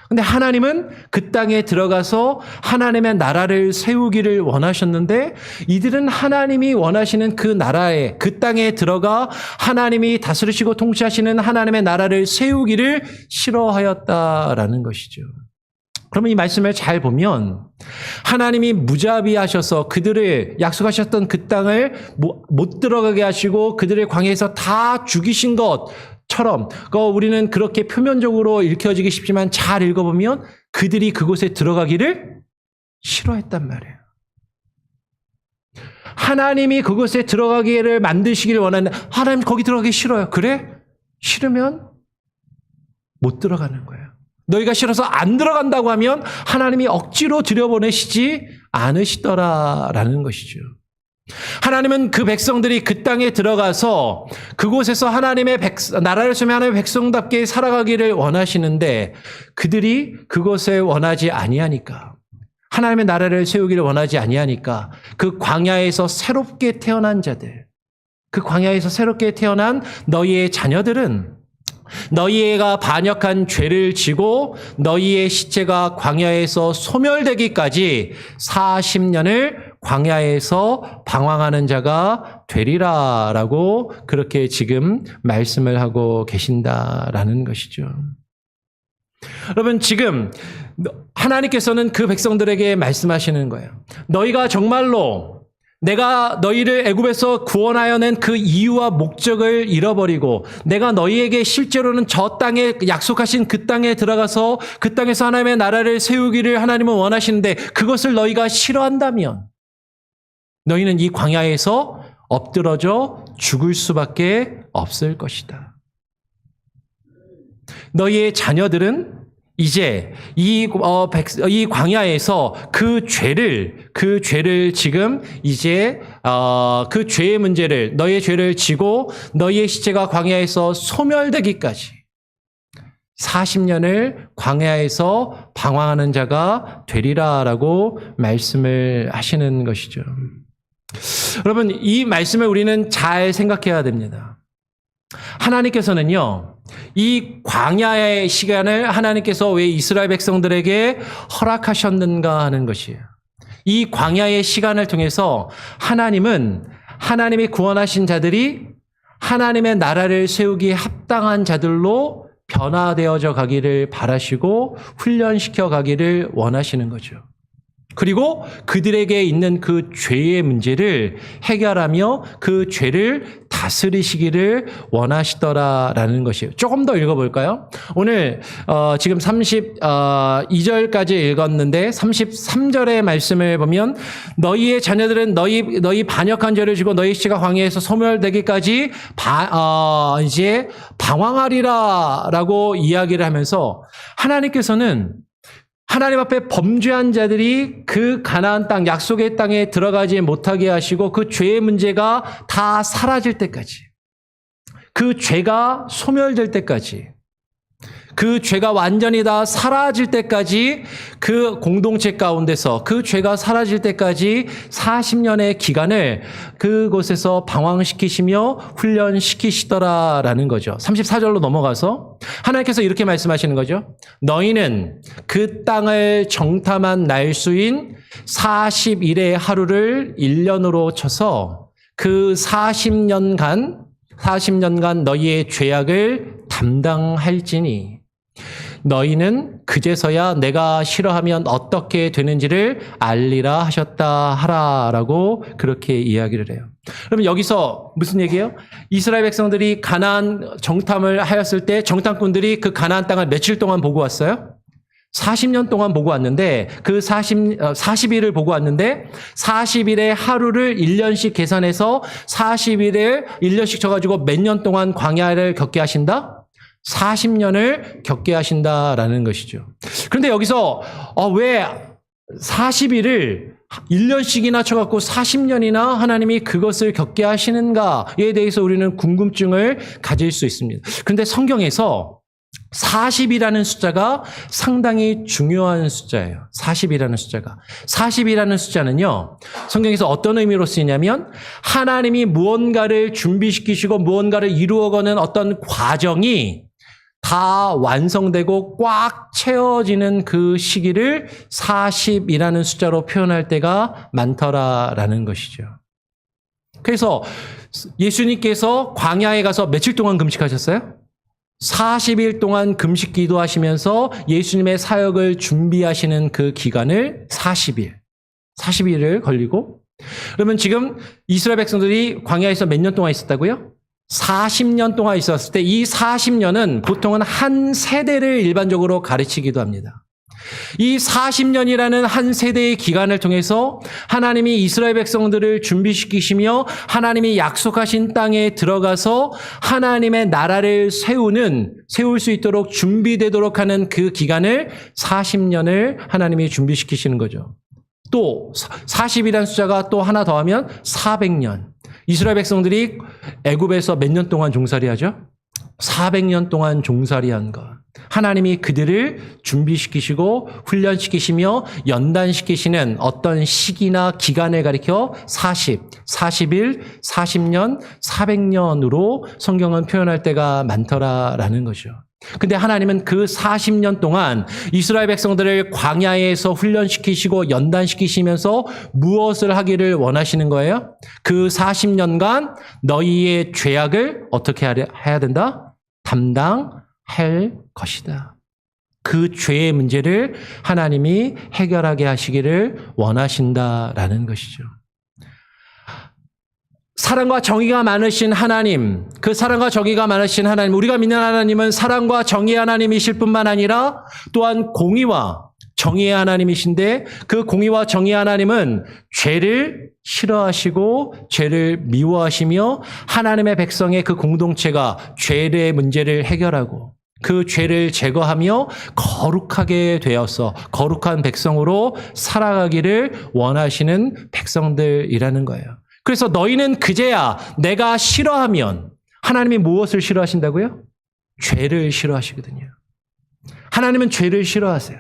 근데 하나님은 그 땅에 들어가서 하나님의 나라를 세우기를 원하셨는데 이들은 하나님이 원하시는 그 나라에, 그 땅에 들어가 하나님이 다스리시고 통치하시는 하나님의 나라를 세우기를 싫어하였다라는 것이죠. 그러면 이 말씀을 잘 보면 하나님이 무자비하셔서 그들을 약속하셨던 그 땅을 못 들어가게 하시고 그들을 광야에서 다 죽이신 것처럼 우리는 그렇게 표면적으로 읽혀지기 쉽지만 잘 읽어보면 그들이 그곳에 들어가기를 싫어했단 말이에요. 하나님이 그곳에 들어가기를 만드시기를 원하는데 하나님 거기 들어가기 싫어요. 그래? 싫으면 못 들어가는 거예요. 너희가 싫어서 안 들어간다고 하면 하나님이 억지로 들여보내시지 않으시더라라는 것이죠. 하나님은 그 백성들이 그 땅에 들어가서 그곳에서 하나님의 나라를 세우며 하나님의 백성답게 살아가기를 원하시는데 그들이 그것을 원하지 아니하니까, 하나님의 나라를 세우기를 원하지 아니하니까 그 광야에서 새롭게 태어난 자들, 그 광야에서 새롭게 태어난 너희의 자녀들은 너희가 반역한 죄를 지고 너희의 시체가 광야에서 소멸되기까지 40년을 광야에서 방황하는 자가 되리라라고 그렇게 지금 말씀을 하고 계신다라는 것이죠. 여러분, 지금 하나님께서는 그 백성들에게 말씀하시는 거예요. 너희가 정말로 내가 너희를 애굽에서 구원하여 낸 그 이유와 목적을 잃어버리고 내가 너희에게 실제로는 저 땅에 약속하신 그 땅에 들어가서 그 땅에서 하나님의 나라를 세우기를 하나님은 원하시는데 그것을 너희가 싫어한다면 너희는 이 광야에서 엎드러져 죽을 수밖에 없을 것이다. 너희의 자녀들은 이제 이 광야에서 그 죄를 지금 이제 그 죄의 문제를, 너희의 죄를 지고 너희의 시체가 광야에서 소멸되기까지 40년을 광야에서 방황하는 자가 되리라라고 말씀을 하시는 것이죠. 여러분, 이 말씀을 우리는 잘 생각해야 됩니다. 하나님께서는요, 이 광야의 시간을 하나님께서 왜 이스라엘 백성들에게 허락하셨는가 하는 것이에요. 이 광야의 시간을 통해서 하나님은 하나님이 구원하신 자들이 하나님의 나라를 세우기에 합당한 자들로 변화되어져 가기를 바라시고 훈련시켜 가기를 원하시는 거죠. 그리고 그들에게 있는 그 죄의 문제를 해결하며 그 죄를 다스리시기를 원하시더라라는 것이에요. 조금 더 읽어볼까요? 오늘 지금 32절까지 읽었는데 33절의 말씀을 보면 너희의 자녀들은 너희 반역한 죄를 지고 너희 시체가 광야에서 소멸되기까지 이제 방황하리라라고 이야기를 하면서 하나님께서는 하나님 앞에 범죄한 자들이 그 가나안 땅, 약속의 땅에 들어가지 못하게 하시고 그 죄의 문제가 다 사라질 때까지, 그 죄가 소멸될 때까지, 그 죄가 완전히 다 사라질 때까지 그 공동체 가운데서 그 죄가 사라질 때까지 40년의 기간을 그곳에서 방황시키시며 훈련시키시더라라는 거죠. 34절로 넘어가서 하나님께서 이렇게 말씀하시는 거죠. 너희는 그 땅을 정탐한 날수인 40일의 하루를 1년으로 쳐서 그 40년간 너희의 죄악을 담당할지니 너희는 그제서야 내가 싫어하면 어떻게 되는지를 알리라 하셨다 하라라고 그렇게 이야기를 해요. 그러면 여기서 무슨 얘기예요? 이스라엘 백성들이 가나안 정탐을 하였을 때 정탐꾼들이 그 가나안 땅을 며칠 동안 보고 왔어요? 40년 동안 보고 왔는데 그 40일을 보고 왔는데 40일의 하루를 1년씩 계산해서 40일을 1년씩 쳐가지고 몇 년 동안 광야를 겪게 하신다? 40년을 겪게 하신다라는 것이죠. 그런데 여기서 왜 40일을 1년씩이나 쳐갖고 40년이나 하나님이 그것을 겪게 하시는가에 대해서 우리는 궁금증을 가질 수 있습니다. 그런데 성경에서 40이라는 숫자가 상당히 중요한 숫자예요. 40이라는 숫자가. 40이라는 숫자는요, 성경에서 어떤 의미로 쓰이냐면, 하나님이 무언가를 준비시키시고 무언가를 이루어가는 어떤 과정이 다 완성되고 꽉 채워지는 그 시기를 40이라는 숫자로 표현할 때가 많더라라는 것이죠. 그래서 예수님께서 광야에 가서 며칠 동안 금식하셨어요? 40일 동안 금식 기도하시면서 예수님의 사역을 준비하시는 그 기간을 40일을 걸리고, 그러면 지금 이스라엘 백성들이 광야에서 몇 년 동안 있었다고요? 40년 동안 있었을 때 이 40년은 보통은 한 세대를 일반적으로 가르치기도 합니다. 이 40년이라는 한 세대의 기간을 통해서 하나님이 이스라엘 백성들을 준비시키시며 하나님이 약속하신 땅에 들어가서 하나님의 나라를 세울 수 있도록 준비되도록 하는 그 기간을 40년을 하나님이 준비시키시는 거죠. 또 40이라는 숫자가 또 하나 더하면 400년. 이스라엘 백성들이 애굽에서 몇 년 동안 종살이하죠? 400년 동안 종살이한 것. 하나님이 그들을 준비시키시고 훈련시키시며 연단시키시는 어떤 시기나 기간을 가리켜 40일, 40년, 400년으로 성경은 표현할 때가 많더라라는 거죠. 근데 하나님은 그 40년 동안 이스라엘 백성들을 광야에서 훈련시키시고 연단시키시면서 무엇을 하기를 원하시는 거예요? 그 40년간 너희의 죄악을 어떻게 해야 된다? 담당할 것이다. 그 죄의 문제를 하나님이 해결하게 하시기를 원하신다라는 것이죠. 사랑과 정의가 많으신 하나님, 그 사랑과 정의가 많으신 하나님, 우리가 믿는 하나님은 사랑과 정의의 하나님이실 뿐만 아니라 또한 공의와 정의의 하나님이신데, 그 공의와 정의의 하나님은 죄를 싫어하시고 죄를 미워하시며 하나님의 백성의 그 공동체가 죄의 문제를 해결하고 그 죄를 제거하며 거룩하게 되어서 거룩한 백성으로 살아가기를 원하시는 백성들이라는 거예요. 그래서 너희는 그제야 내가 싫어하면, 하나님이 무엇을 싫어하신다고요? 죄를 싫어하시거든요. 하나님은 죄를 싫어하세요.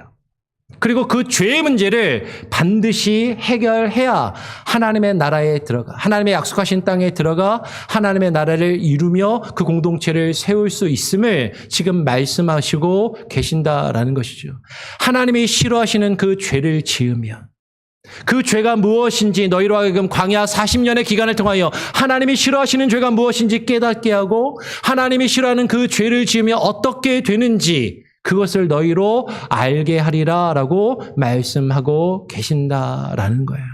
그리고 그 죄의 문제를 반드시 해결해야 하나님의 나라에 들어가, 하나님의 약속하신 땅에 들어가 하나님의 나라를 이루며 그 공동체를 세울 수 있음을 지금 말씀하시고 계신다라는 것이죠. 하나님이 싫어하시는 그 죄를 지으면, 그 죄가 무엇인지 너희로 하여금 광야 40년의 기간을 통하여 하나님이 싫어하시는 죄가 무엇인지 깨닫게 하고 하나님이 싫어하는 그 죄를 지으며 어떻게 되는지 그것을 너희로 알게 하리라라고 말씀하고 계신다라는 거예요.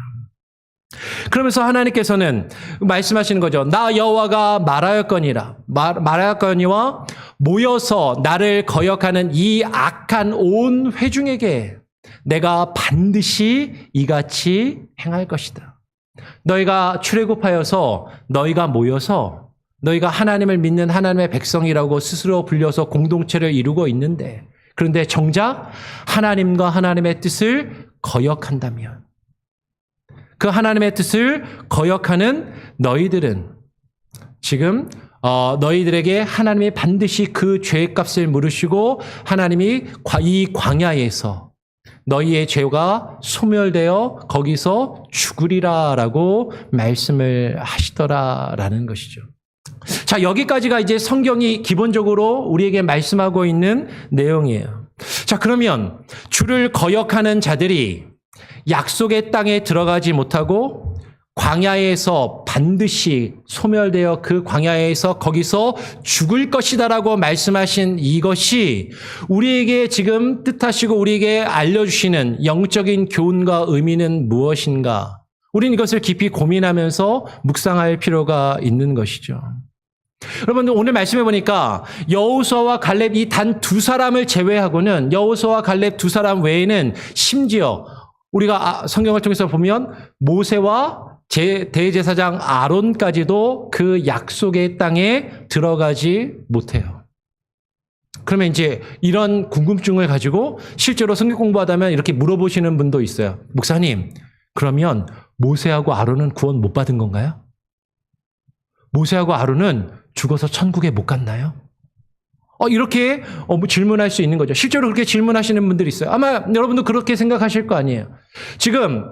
그러면서 하나님께서는 말씀하시는 거죠. 나 여호와가 말하였거니와 모여서 나를 거역하는 이 악한 온 회중에게 내가 반드시 이같이 행할 것이다. 너희가 출애굽하여서 너희가 모여서 너희가 하나님을 믿는 하나님의 백성이라고 스스로 불려서 공동체를 이루고 있는데, 그런데 정작 하나님과 하나님의 뜻을 거역한다면, 그 하나님의 뜻을 거역하는 너희들은 지금 너희들에게 하나님이 반드시 그 죄값을 물으시고 하나님이 이 광야에서 너희의 죄가 소멸되어 거기서 죽으리라라고 말씀을 하시더라라는 것이죠. 자, 여기까지가 이제 성경이 기본적으로 우리에게 말씀하고 있는 내용이에요. 자, 그러면 주를 거역하는 자들이 약속의 땅에 들어가지 못하고 광야에서 반드시 소멸되어 그 광야에서 거기서 죽을 것이다라고 말씀하신 이것이 우리에게 지금 뜻하시고 우리에게 알려주시는 영적인 교훈과 의미는 무엇인가? 우리는 이것을 깊이 고민하면서 묵상할 필요가 있는 것이죠. 여러분들 오늘 말씀해 보니까 여호수아와 갈렙 이 단 두 사람을 제외하고는, 여호수아와 갈렙 두 사람 외에는 심지어 우리가 성경을 통해서 보면 모세와 대제사장 아론까지도 그 약속의 땅에 들어가지 못해요. 그러면 이제 이런 궁금증을 가지고 실제로 성경 공부하다면 이렇게 물어보시는 분도 있어요. 목사님, 그러면 모세하고 아론은 구원 못 받은 건가요? 모세하고 아론은 죽어서 천국에 못 갔나요? 이렇게 질문할 수 있는 거죠. 실제로 그렇게 질문하시는 분들이 있어요. 아마 여러분도 그렇게 생각하실 거 아니에요. 지금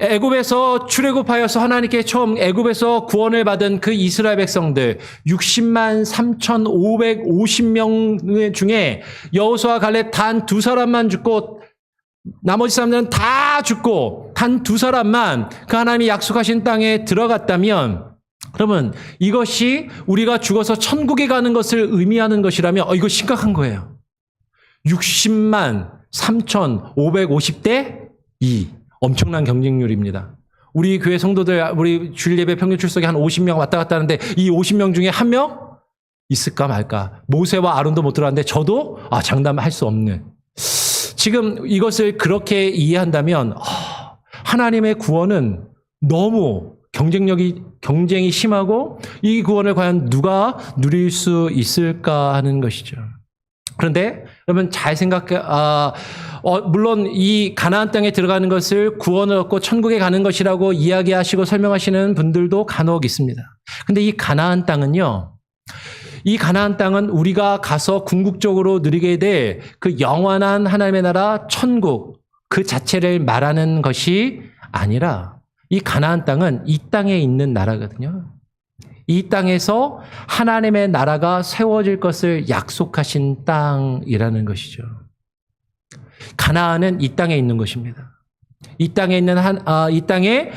애굽에서 출애굽하여서 하나님께 처음 애굽에서 구원을 받은 그 이스라엘 백성들 60만 3,550명 중에 여호수아 갈렙 단 두 사람만 죽고 나머지 사람들은 다 죽고 단 두 사람만 그 하나님이 약속하신 땅에 들어갔다면, 그러면 이것이 우리가 죽어서 천국에 가는 것을 의미하는 것이라면 이거 심각한 거예요. 60만 3,550대 2. 엄청난 경쟁률입니다. 우리 교회 성도들, 우리 주일 예배 평균 출석이 한 50명 왔다 갔다 하는데 이 50명 중에 한 명 있을까 말까. 모세와 아론도 못 들어갔는데 저도 장담할 수 없는. 지금 이것을 그렇게 이해한다면 하나님의 구원은 너무 경쟁이 심하고 이 구원을 과연 누가 누릴 수 있을까 하는 것이죠. 그런데 여러분 잘 물론 이 가나안 땅에 들어가는 것을 구원을 얻고 천국에 가는 것이라고 이야기하시고 설명하시는 분들도 간혹 있습니다. 근데 이 가나안 땅은 우리가 가서 궁극적으로 누리게 될 그 영원한 하나님의 나라 천국 그 자체를 말하는 것이 아니라 이 가나안 땅은 이 땅에 있는 나라거든요. 이 땅에서 하나님의 나라가 세워질 것을 약속하신 땅이라는 것이죠. 가나안은 이 땅에 있는 것입니다. 이 땅에 있는 이 땅에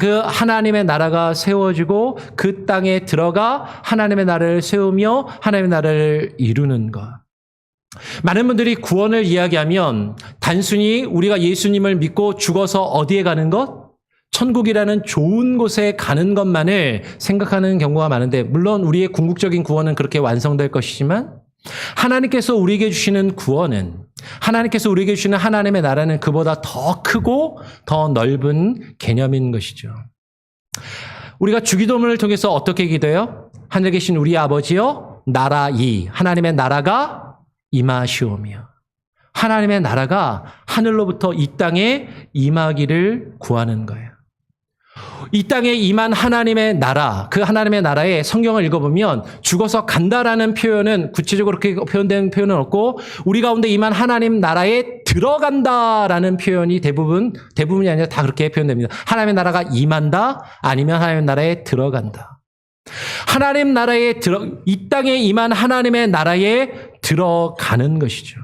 그 하나님의 나라가 세워지고 그 땅에 들어가 하나님의 나라를 세우며 하나님의 나라를 이루는 것. 많은 분들이 구원을 이야기하면 단순히 우리가 예수님을 믿고 죽어서 어디에 가는 것? 천국이라는 좋은 곳에 가는 것만을 생각하는 경우가 많은데, 물론 우리의 궁극적인 구원은 그렇게 완성될 것이지만 하나님께서 우리에게 주시는 구원은, 하나님께서 우리에게 주시는 하나님의 나라는 그보다 더 크고 더 넓은 개념인 것이죠. 우리가 주기도문을 통해서 어떻게 기도해요? 하늘에 계신 우리 아버지여, 하나님의 나라가 임하시오며, 하나님의 나라가 하늘로부터 이 땅에 임하기를 구하는 거예요. 이 땅에 임한 하나님의 나라, 그 하나님의 나라에 성경을 읽어보면 죽어서 간다라는 표현은 구체적으로 그렇게 표현된 표현은 없고, 우리 가운데 임한 하나님 나라에 들어간다라는 표현이 대부분이 아니라 다 그렇게 표현됩니다. 하나님의 나라가 임한다, 아니면 하나님의 나라에 들어간다. 하나님 나라에 이 땅에 임한 하나님의 나라에 들어가는 것이죠.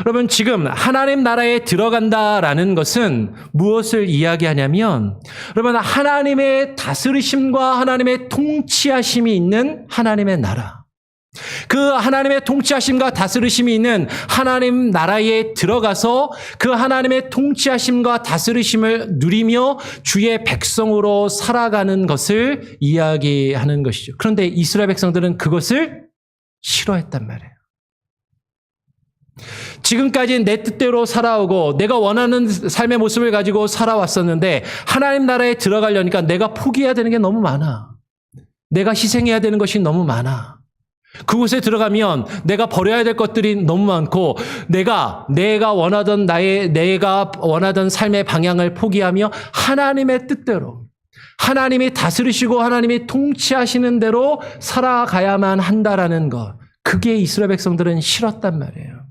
여러분, 지금 하나님 나라에 들어간다라는 것은 무엇을 이야기하냐면, 여러분, 하나님의 다스리심과 하나님의 통치하심이 있는 하나님의 나라, 그 하나님의 통치하심과 다스리심이 있는 하나님 나라에 들어가서 그 하나님의 통치하심과 다스리심을 누리며 주의 백성으로 살아가는 것을 이야기하는 것이죠. 그런데 이스라엘 백성들은 그것을 싫어했단 말이에요. 지금까지 내 뜻대로 살아오고 내가 원하는 삶의 모습을 가지고 살아왔었는데, 하나님 나라에 들어가려니까 내가 포기해야 되는 게 너무 많아. 내가 희생해야 되는 것이 너무 많아. 그곳에 들어가면 내가 버려야 될 것들이 너무 많고, 내가 원하던 내가 원하던 삶의 방향을 포기하며 하나님의 뜻대로, 하나님이 다스리시고 하나님이 통치하시는 대로 살아가야만 한다라는 것, 그게 이스라엘 백성들은 싫었단 말이에요.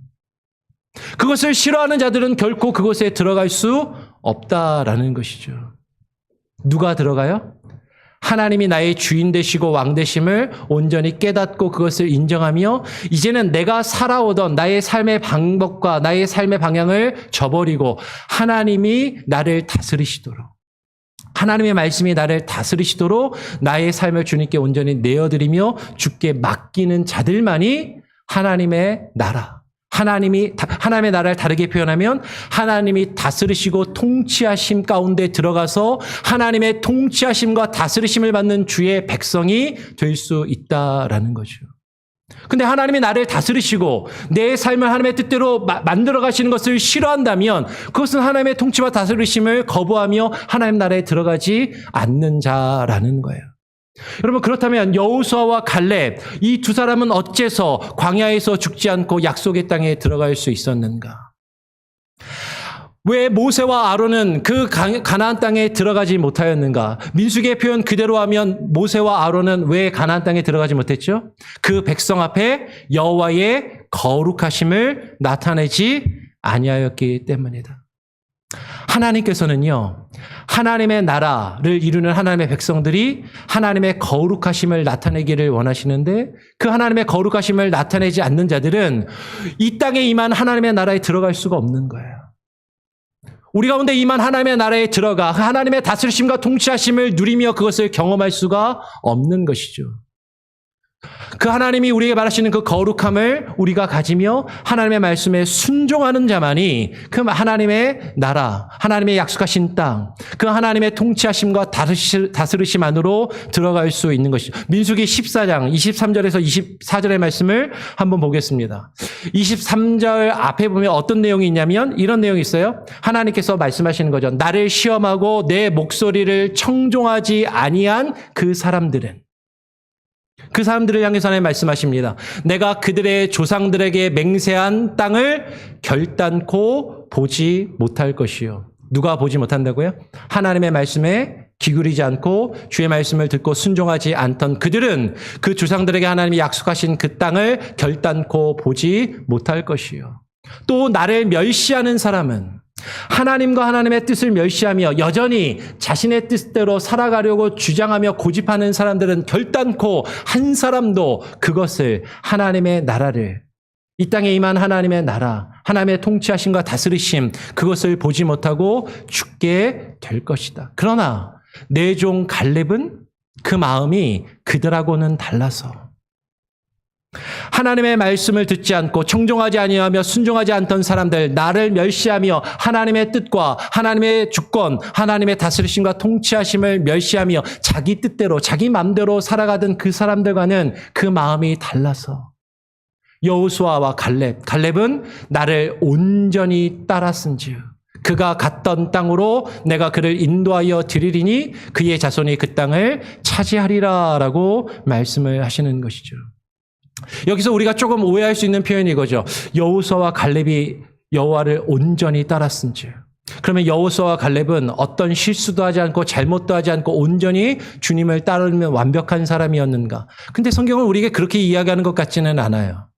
그것을 싫어하는 자들은 결코 그곳에 들어갈 수 없다라는 것이죠. 누가 들어가요? 하나님이 나의 주인 되시고 왕 되심을 온전히 깨닫고 그것을 인정하며, 이제는 내가 살아오던 나의 삶의 방법과 나의 삶의 방향을 저버리고 하나님이 나를 다스리시도록, 하나님의 말씀이 나를 다스리시도록 나의 삶을 주님께 온전히 내어드리며 주께 맡기는 자들만이 하나님의 나라, 하나님의 나라를 다르게 표현하면 하나님이 다스리시고 통치하심 가운데 들어가서 하나님의 통치하심과 다스리심을 받는 주의 백성이 될 수 있다라는 거죠. 근데 하나님이 나를 다스리시고 내 삶을 하나님의 뜻대로 만들어 가시는 것을 싫어한다면, 그것은 하나님의 통치와 다스리심을 거부하며 하나님 나라에 들어가지 않는 자라는 거예요. 여러분, 그렇다면 여호수아와 갈렙, 이 두 사람은 어째서 광야에서 죽지 않고 약속의 땅에 들어갈 수 있었는가? 왜 모세와 아론은 그 가나안 땅에 들어가지 못하였는가? 민수기의 표현 그대로 하면 모세와 아론은 왜 가나안 땅에 들어가지 못했죠? 그 백성 앞에 여호와의 거룩하심을 나타내지 아니하였기 때문이다. 하나님께서는요, 하나님의 나라를 이루는 하나님의 백성들이 하나님의 거룩하심을 나타내기를 원하시는데, 그 하나님의 거룩하심을 나타내지 않는 자들은 이 땅에 임한 하나님의 나라에 들어갈 수가 없는 거예요. 우리 가운데 임한 하나님의 나라에 들어가 하나님의 다스리심과 통치하심을 누리며 그것을 경험할 수가 없는 것이죠. 그 하나님이 우리에게 말하시는 그 거룩함을 우리가 가지며 하나님의 말씀에 순종하는 자만이 그 하나님의 나라, 하나님의 약속하신 땅, 그 하나님의 통치하심과 다스리심 안으로 들어갈 수 있는 것이죠. 민수기 14장 23절에서 24절의 말씀을 한번 보겠습니다. 23절 앞에 보면 어떤 내용이 있냐면 이런 내용이 있어요. 하나님께서 말씀하시는 거죠. 나를 시험하고 내 목소리를 청종하지 아니한 그 사람들을 향해서 하나님 말씀하십니다. 내가 그들의 조상들에게 맹세한 땅을 결단코 보지 못할 것이요. 누가 보지 못한다고요? 하나님의 말씀에 기울이지 않고 주의 말씀을 듣고 순종하지 않던 그들은 그 조상들에게 하나님이 약속하신 그 땅을 결단코 보지 못할 것이요. 또 나를 멸시하는 사람은 하나님과 하나님의 뜻을 멸시하며 여전히 자신의 뜻대로 살아가려고 주장하며 고집하는 사람들은 결단코 한 사람도 그것을 하나님의 나라를, 이 땅에 임한 하나님의 나라, 하나님의 통치하심과 다스리심, 그것을 보지 못하고 죽게 될 것이다. 그러나 내 종 갈렙은 그 마음이 그들하고는 달라서 하나님의 말씀을 듣지 않고 청종하지 아니하며 순종하지 않던 사람들, 나를 멸시하며 하나님의 뜻과 하나님의 주권, 하나님의 다스리심과 통치하심을 멸시하며 자기 뜻대로 자기 마음대로 살아가던 그 사람들과는 그 마음이 달라서 여호수아와 갈렙은 나를 온전히 따랐은즉 그가 갔던 땅으로 내가 그를 인도하여 드리리니 그의 자손이 그 땅을 차지하리라라고 말씀을 하시는 것이죠. 여기서 우리가 조금 오해할 수 있는 표현이 이거죠. 여호수아와 갈렙이 여호와를 온전히 따랐은즉. 그러면 여호수아와 갈렙은 어떤 실수도 하지 않고 잘못도 하지 않고 온전히 주님을 따르면 완벽한 사람이었는가? 근데 성경은 우리에게 그렇게 이야기하는 것 같지는 않아요.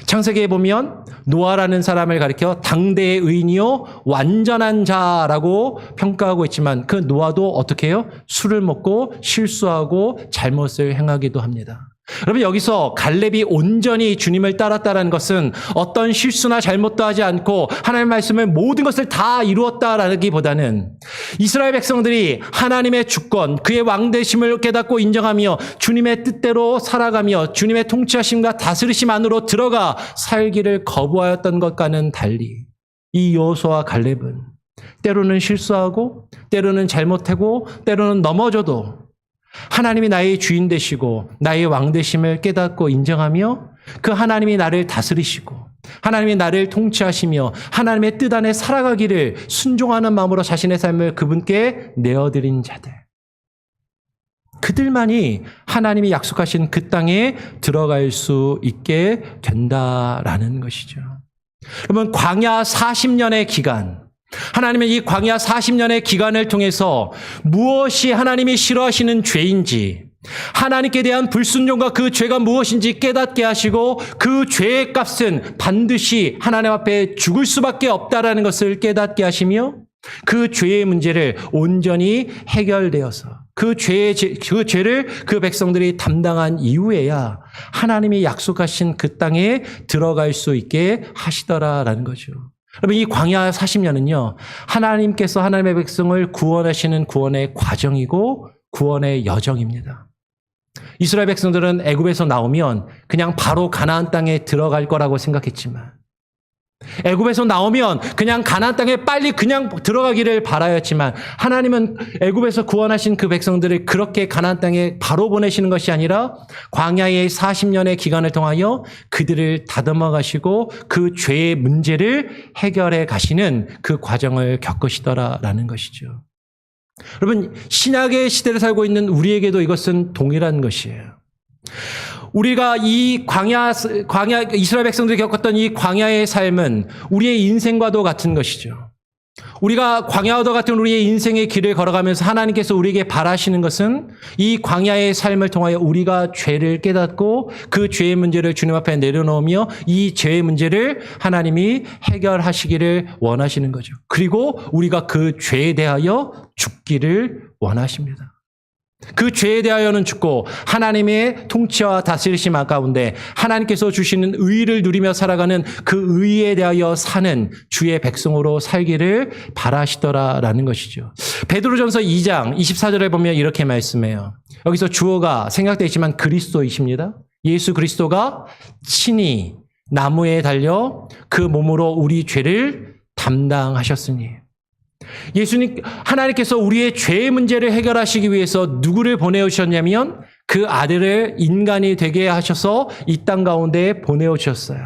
창세기에 보면 노아라는 사람을 가리켜 당대의 의인이요 완전한 자라고 평가하고 있지만 그 노아도 어떻게 해요? 술을 먹고 실수하고 잘못을 행하기도 합니다. 여러분, 여기서 갈렙이 온전히 주님을 따랐다는 것은 어떤 실수나 잘못도 하지 않고 하나님의 말씀을 모든 것을 다 이루었다라기보다는 이스라엘 백성들이 하나님의 주권, 그의 왕되심을 깨닫고 인정하며 주님의 뜻대로 살아가며 주님의 통치하심과 다스리심 안으로 들어가 살기를 거부하였던 것과는 달리 이 여호수아와 갈렙은 때로는 실수하고 때로는 잘못하고 때로는 넘어져도 하나님이 나의 주인 되시고 나의 왕 되심을 깨닫고 인정하며 그 하나님이 나를 다스리시고 하나님이 나를 통치하시며 하나님의 뜻 안에 살아가기를 순종하는 마음으로 자신의 삶을 그분께 내어드린 자들, 그들만이 하나님이 약속하신 그 땅에 들어갈 수 있게 된다라는 것이죠. 여러분, 광야 40년의 기간, 하나님은 이 광야 40년의 기간을 통해서 무엇이 하나님이 싫어하시는 죄인지, 하나님께 대한 불순종과 그 죄가 무엇인지 깨닫게 하시고 그 죄의 값은 반드시 하나님 앞에 죽을 수밖에 없다라는 것을 깨닫게 하시며 그 죄의 문제를 온전히 해결되어서 그 죄를 그 백성들이 담당한 이후에야 하나님이 약속하신 그 땅에 들어갈 수 있게 하시더라라는 거죠. 여러분, 이 광야 40년은요, 하나님께서 하나님의 백성을 구원하시는 구원의 과정이고 구원의 여정입니다. 이스라엘 백성들은 애굽에서 나오면 그냥 바로 가나안 땅에 들어갈 거라고 생각했지만, 애굽에서 나오면 그냥 가나안 땅에 빨리 그냥 들어가기를 바라였지만, 하나님은 애굽에서 구원하신 그 백성들을 그렇게 가나안 땅에 바로 보내시는 것이 아니라 광야의 40년의 기간을 통하여 그들을 다듬어 가시고 그 죄의 문제를 해결해 가시는 그 과정을 겪으시더라라는 것이죠. 여러분, 신약의 시대를 살고 있는 우리에게도 이것은 동일한 것이에요. 우리가 이 광야 이스라엘 백성들이 겪었던 이 광야의 삶은 우리의 인생과도 같은 것이죠. 우리가 광야와 같은 우리의 인생의 길을 걸어가면서 하나님께서 우리에게 바라시는 것은 이 광야의 삶을 통하여 우리가 죄를 깨닫고 그 죄의 문제를 주님 앞에 내려놓으며 이 죄의 문제를 하나님이 해결하시기를 원하시는 거죠. 그리고 우리가 그 죄에 대하여 죽기를 원하십니다. 그 죄에 대하여는 죽고 하나님의 통치와 다스리심 가운데 하나님께서 주시는 의를 누리며 살아가는 그 의에 대하여 사는 주의 백성으로 살기를 바라시더라라는 것이죠. 베드로전서 2장 24절에 보면 이렇게 말씀해요. 여기서 주어가 생각되지만 그리스도이십니다. 예수 그리스도가 친히 나무에 달려 그 몸으로 우리 죄를 담당하셨으니, 하나님께서 우리의 죄의 문제를 해결하시기 위해서 누구를 보내오셨냐면 그 아들을 인간이 되게 하셔서 이 땅 가운데 보내오셨어요.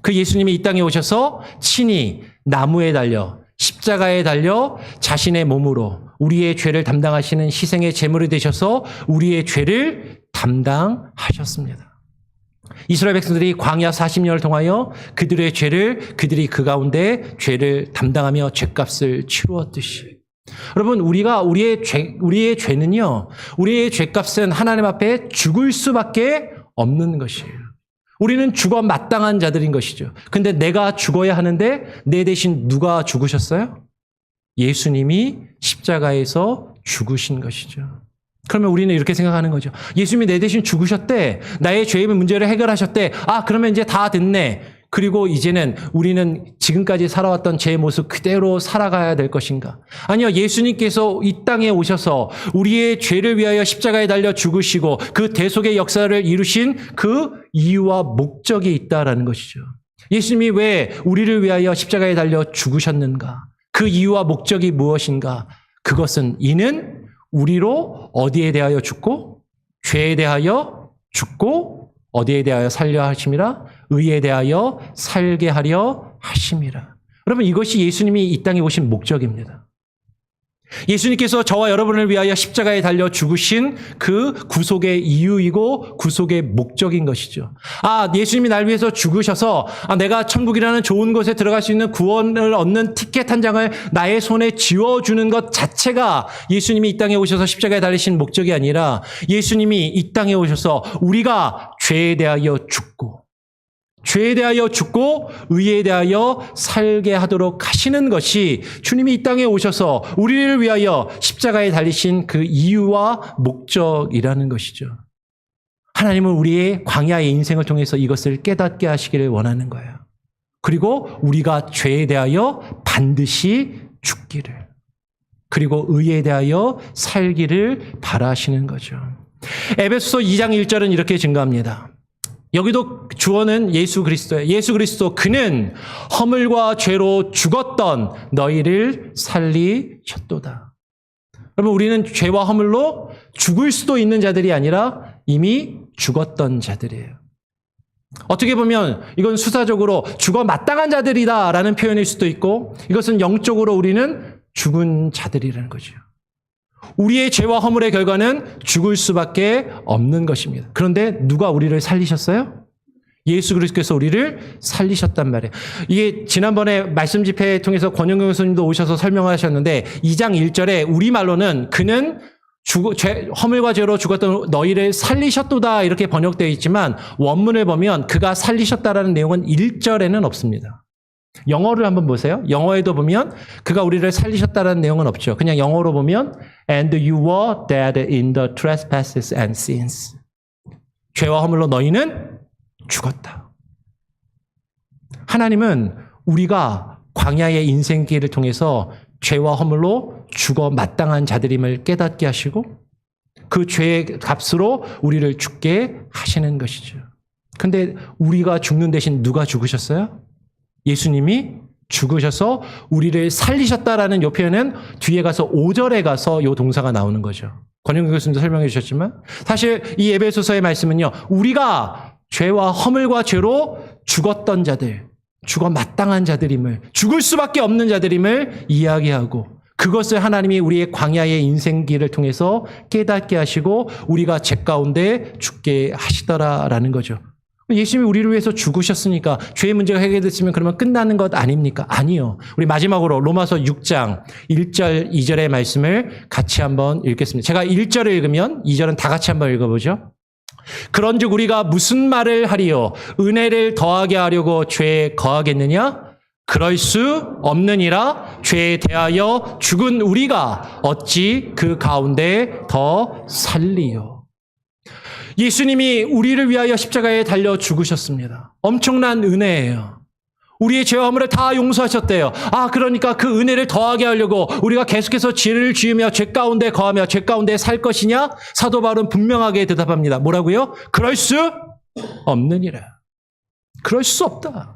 그 예수님이 이 땅에 오셔서 친히 나무에 달려 십자가에 달려 자신의 몸으로 우리의 죄를 담당하시는 희생의 제물이 되셔서 우리의 죄를 담당하셨습니다. 이스라엘 백성들이 광야 40년을 통하여 그들의 죄를, 그들이 그 가운데 죄를 담당하며 죄값을 치루었듯이, 여러분, 우리의 죄는요, 우리의 죄값은 하나님 앞에 죽을 수밖에 없는 것이에요. 우리는 죽어 마땅한 자들인 것이죠. 근데 내가 죽어야 하는데 내 대신 누가 죽으셨어요? 예수님이 십자가에서 죽으신 것이죠. 그러면 우리는 이렇게 생각하는 거죠. 예수님이 내 대신 죽으셨대. 나의 죄의 문제를 해결하셨대. 아, 그러면 이제 다 됐네. 그리고 이제는 우리는 지금까지 살아왔던 제 모습 그대로 살아가야 될 것인가? 아니요. 예수님께서 이 땅에 오셔서 우리의 죄를 위하여 십자가에 달려 죽으시고 그 대속의 역사를 이루신 그 이유와 목적이 있다라는 것이죠. 예수님이 왜 우리를 위하여 십자가에 달려 죽으셨는가? 그 이유와 목적이 무엇인가? 그것은 이는 우리로 어디에 대하여 죽고, 죄에 대하여 죽고, 어디에 대하여 살려 하심이라? 의에 대하여 살게 하려 하심이라. 여러분, 이것이 예수님이 이 땅에 오신 목적입니다. 예수님께서 저와 여러분을 위하여 십자가에 달려 죽으신 그 구속의 이유이고 구속의 목적인 것이죠. 아, 예수님이 날 위해서 죽으셔서 내가 천국이라는 좋은 곳에 들어갈 수 있는 구원을 얻는 티켓 한 장을 나의 손에 쥐어주는 것 자체가 예수님이 이 땅에 오셔서 십자가에 달리신 목적이 아니라, 예수님이 이 땅에 오셔서 우리가 죄에 대하여 죽고, 죄에 대하여 죽고 의에 대하여 살게 하도록 하시는 것이 주님이 이 땅에 오셔서 우리를 위하여 십자가에 달리신 그 이유와 목적이라는 것이죠. 하나님은 우리의 광야의 인생을 통해서 이것을 깨닫게 하시기를 원하는 거예요. 그리고 우리가 죄에 대하여 반드시 죽기를, 그리고 의에 대하여 살기를 바라시는 거죠. 에베소서 2장 1절은 이렇게 증거합니다. 여기도 주어는 예수 그리스도예요. 예수 그리스도, 그는 허물과 죄로 죽었던 너희를 살리셨도다. 여러분, 우리는 죄와 허물로 죽을 수도 있는 자들이 아니라 이미 죽었던 자들이에요. 어떻게 보면 이건 수사적으로 죽어 마땅한 자들이다라는 표현일 수도 있고, 이것은 영적으로 우리는 죽은 자들이라는 거죠. 우리의 죄와 허물의 결과는 죽을 수밖에 없는 것입니다. 그런데 누가 우리를 살리셨어요? 예수 그리스도께서 우리를 살리셨단 말이에요. 이게 지난번에 말씀 집회를 통해서 권영경 교수님도 오셔서 설명하셨는데 2장 1절에 우리말로는 그는 허물과 죄로 죽었던 너희를 살리셨도다 이렇게 번역되어 있지만, 원문을 보면 그가 살리셨다라는 내용은 1절에는 없습니다. 영어를 한번 보세요. 영어에도 보면 그가 우리를 살리셨다라는 내용은 없죠. 그냥 영어로 보면 And you were dead in the trespasses and sins. 죄와 허물로 너희는 죽었다. 하나님은 우리가 광야의 인생길을 통해서 죄와 허물로 죽어 마땅한 자들임을 깨닫게 하시고 그 죄의 값으로 우리를 죽게 하시는 것이죠. 근데 우리가 죽는 대신 누가 죽으셨어요? 예수님이 죽으셔서 우리를 살리셨다라는 요 표현은 뒤에 가서 5절에 가서 요 동사가 나오는 거죠. 권영규 교수님도 설명해 주셨지만, 사실 이 에베소서의 말씀은요, 우리가 죄와 허물과 죄로 죽었던 자들, 죽어 마땅한 자들임을, 죽을 수밖에 없는 자들임을 이야기하고, 그것을 하나님이 우리의 광야의 인생길을 통해서 깨닫게 하시고 우리가 죄 가운데 죽게 하시더라라는 거죠. 예수님이 우리를 위해서 죽으셨으니까 죄의 문제가 해결됐으면 그러면 끝나는 것 아닙니까? 아니요. 우리 마지막으로 로마서 6장 1절 2절의 말씀을 같이 한번 읽겠습니다. 제가 1절을 읽으면 2절은 다 같이 한번 읽어보죠. 그런즉 우리가 무슨 말을 하리요? 은혜를 더하게 하려고 죄에 거하겠느냐? 그럴 수 없느니라. 죄에 대하여 죽은 우리가 어찌 그 가운데 더 살리요? 예수님이 우리를 위하여 십자가에 달려 죽으셨습니다. 엄청난 은혜예요. 우리의 죄와 허물을 다 용서하셨대요. 그러니까 그 은혜를 더하게 하려고 우리가 계속해서 죄를 지으며 죄 가운데 거하며 죄 가운데 살 것이냐? 사도 바울은 분명하게 대답합니다. 뭐라고요? 그럴 수 없느니라. 그럴 수 없다.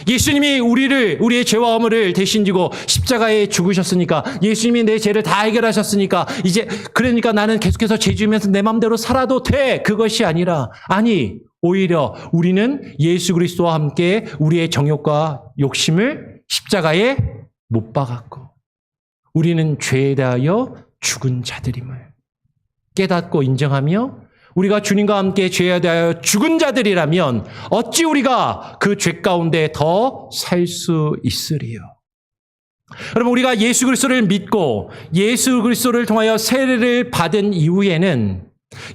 예수님이 우리의 죄와 허물을 대신 지고 십자가에 죽으셨으니까, 예수님이 내 죄를 다 해결하셨으니까 이제 그러니까 나는 계속해서 죄 지으면서 내 마음대로 살아도 돼. 그것이 아니라, 아니 오히려 우리는 예수 그리스도와 함께 우리의 정욕과 욕심을 십자가에 못 박았고 우리는 죄에 대하여 죽은 자들임을 깨닫고 인정하며 우리가 주님과 함께 죄에 대하여 죽은 자들이라면 어찌 우리가 그 죄 가운데 더 살 수 있으리요. 여러분, 우리가 예수 그리스도를 믿고 예수 그리스도를 통하여 세례를 받은 이후에는,